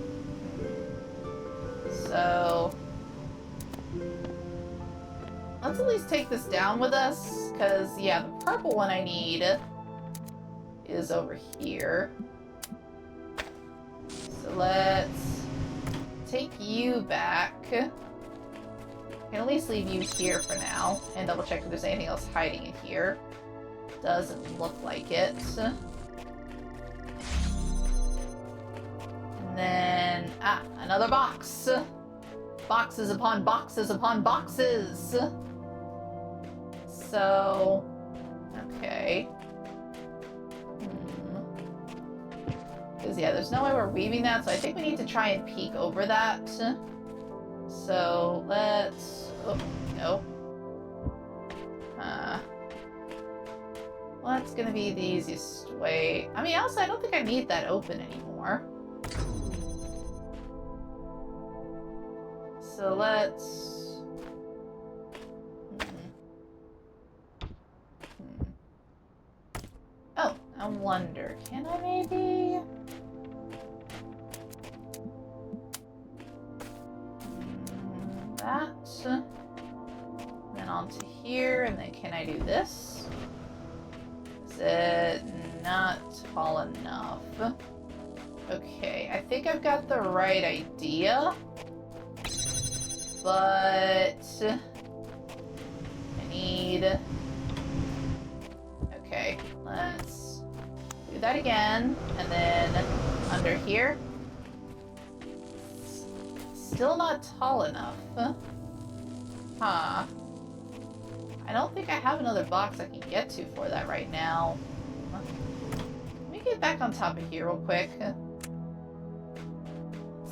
So... let's at least take this down with us, because, yeah, the purple one I need is over here. So let's take you back. I can at least leave you here for now, and double check if there's anything else hiding in here. Doesn't look like it. And then, another box. Boxes upon boxes upon boxes. So, okay. Because, yeah, there's no way we're weaving that, so I think we need to try and peek over that. So, let's... oh, no. What's gonna be the easiest way? I mean, also, I don't think I need that open anymore. So, let's... Oh, I wonder, can I maybe... that, then onto here, and then can I do this? Is it not tall enough? Okay, I think I've got the right idea, but I need... okay, let's do that again, and then under here. Still not tall enough. Huh. I don't think I have another box I can get to for that right now. Let me get back on top of here real quick. Let's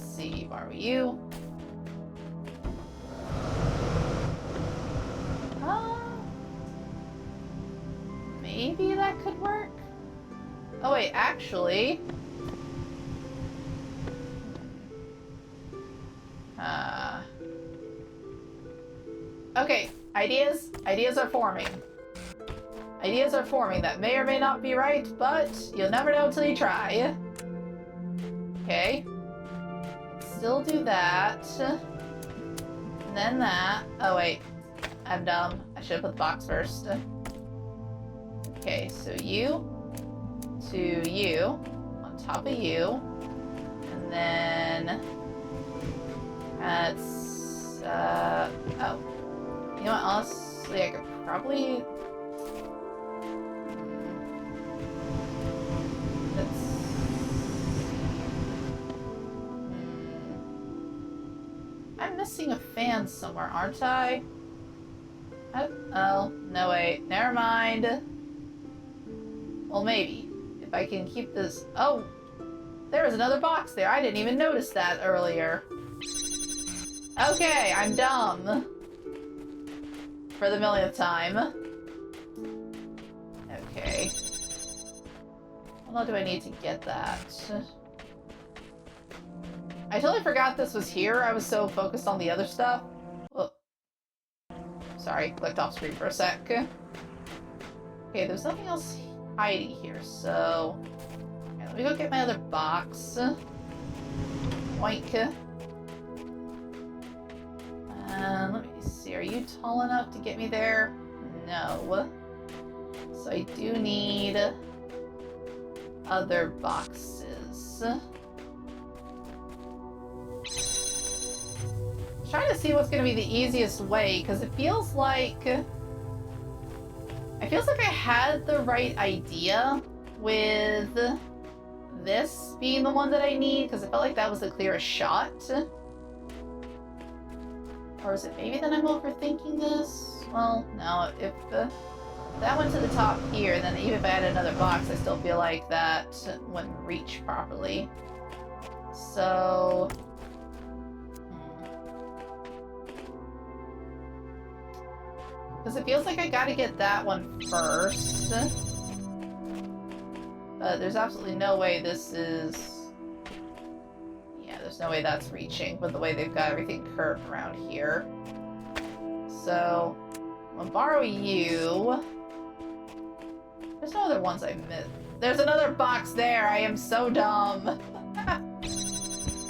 see, borrow you. Maybe that could work? Oh wait, actually... okay, ideas are forming. Ideas are forming that may or may not be right, but you'll never know until you try. Okay. Still do that. And then that. Oh wait, I'm dumb. I should have put the box first. Okay, so you to you, on top of you, and then that's, oh. You know what, honestly, I could probably... I'm missing a fan somewhere, aren't I? Oh, no wait, never mind. Well, maybe. If I can keep this... oh! There was another box there, I didn't even notice that earlier. Okay, I'm dumb. For the millionth time. Okay. How long do I need to get that? I totally forgot this was here. I was so focused on the other stuff. Oh. Sorry, clicked off screen for a sec. Okay, there's nothing else hiding here, so... okay, let me go get my other box. Oink. Let me see, are you tall enough to get me there? No. So I do need other boxes. Trying to see what's going to be the easiest way, because it feels like... I had the right idea with this being the one that I need, because it felt like that was the clearest shot. Or is it maybe that I'm overthinking this? Well, no, if that went to the top here, then even if I had another box, I still feel like that wouldn't reach properly. So... Because it feels like I gotta get that one first. But there's absolutely no way this is... Yeah, there's no way that's reaching with the way they've got everything curved around here. So, I'm gonna borrow you. There's no other ones I missed. There's another box there! I am so dumb!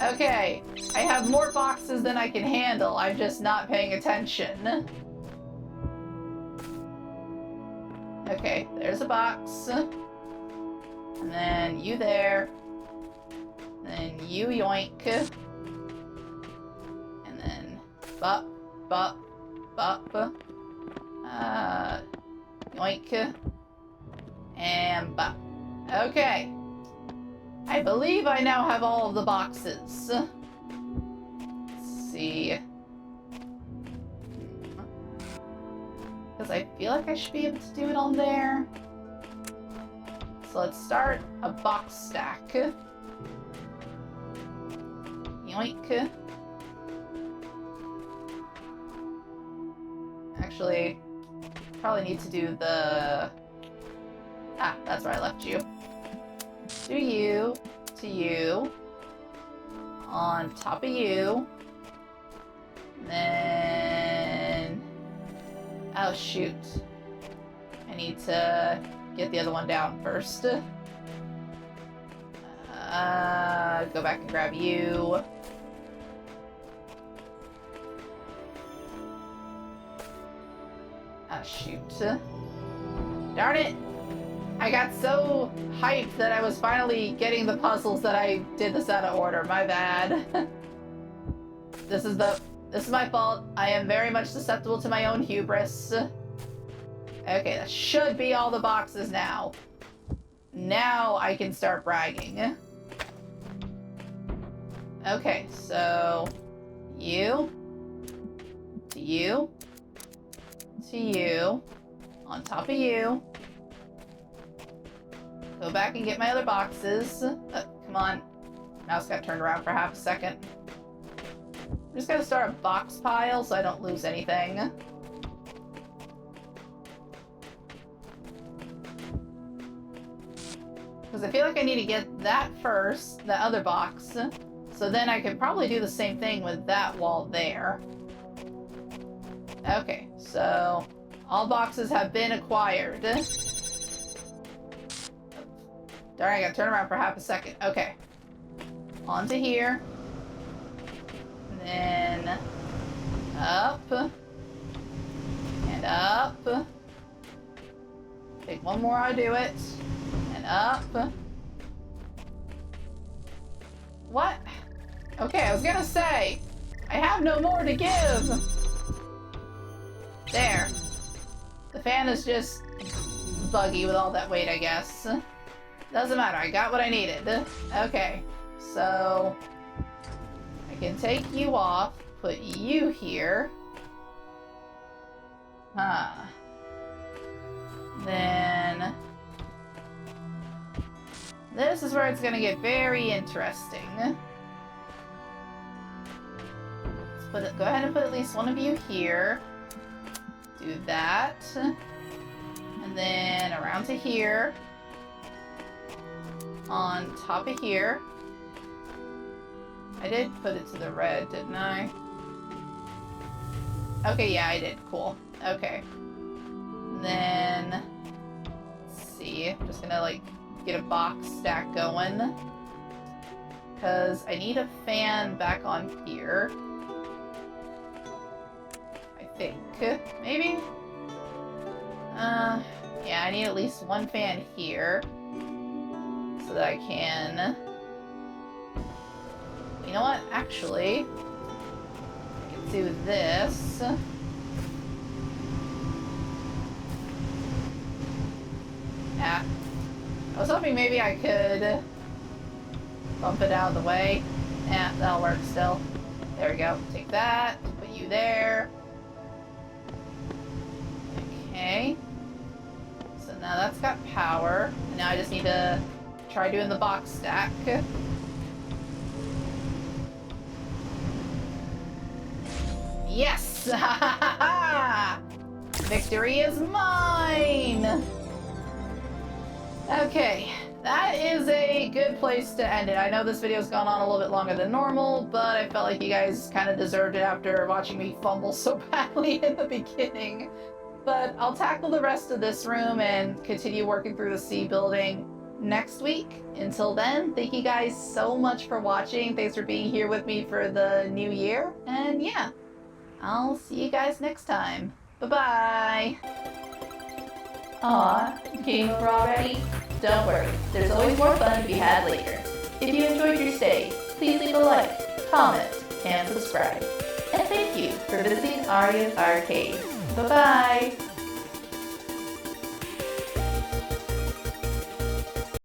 Okay, I have more boxes than I can handle. I'm just not paying attention. Okay, there's a box. And then you there. And then you yoink. And then bop, bop, bop. Yoink. And bop. Okay. I believe I now have all of the boxes. Let's see. Because I feel like I should be able to do it on there. So let's start a box stack. Yoink. Actually, probably need to do the... Ah, that's where I left you. Do you, to you, on top of you, then... Oh, shoot. I need to get the other one down first. Go back and grab you. Oh, shoot. Darn it! I got so hyped that I was finally getting the puzzles that I did this out of order. My bad. This is my fault. I am very much susceptible to my own hubris. Okay, that should be all the boxes now. Now I can start bragging. Okay, so you, to you, to you, on top of you. Go back and get my other boxes. Come on. Mouse got turned around for half a second. I'm just gonna start a box pile so I don't lose anything. Because I feel like I need to get that first, the other box. So then I could probably do the same thing with that wall there. Okay, so all boxes have been acquired. Darn, I gotta turn around for half a second. Okay. Onto here. And then up. And up. Take one more, I'll do it. And up. What? Okay, I was gonna say, I have no more to give. There. The fan is just buggy with all that weight, I guess. Doesn't matter, I got what I needed. Okay, so I can take you off, put you here. Then this is where it's gonna get very interesting. Let's go ahead and put at least one of you here. Do that. And then around to here. On top of here. I did put it to the red, didn't I? Okay, yeah, I did. Cool. Okay. And then, let's see. I'm just gonna, like, get a box stack going. Because I need a fan back on here. I think. Maybe? Yeah, I need at least one fan here. So that I can... You know what? Actually, I can do this. Yeah. I was hoping maybe I could bump it out of the way. Yeah, that'll work still. There we go. Take that. Put you you there. Okay. So now that's got power. And now I just need to try doing the box stack. Yes! Victory is mine! Okay, that is a good place to end it. I know this video's gone on a little bit longer than normal, but I felt like you guys kind of deserved it after watching me fumble so badly in the beginning. But I'll tackle the rest of this room and continue working through the C building next week. Until then, thank you guys so much for watching. Thanks for being here with me for the new year. And yeah, I'll see you guys next time. Bye-bye! Aw, game over already? Don't worry, there's always more fun to be had later. If you enjoyed your stay, please leave a like, comment, and subscribe. And thank you for visiting Arya's Arcade. Bye-bye!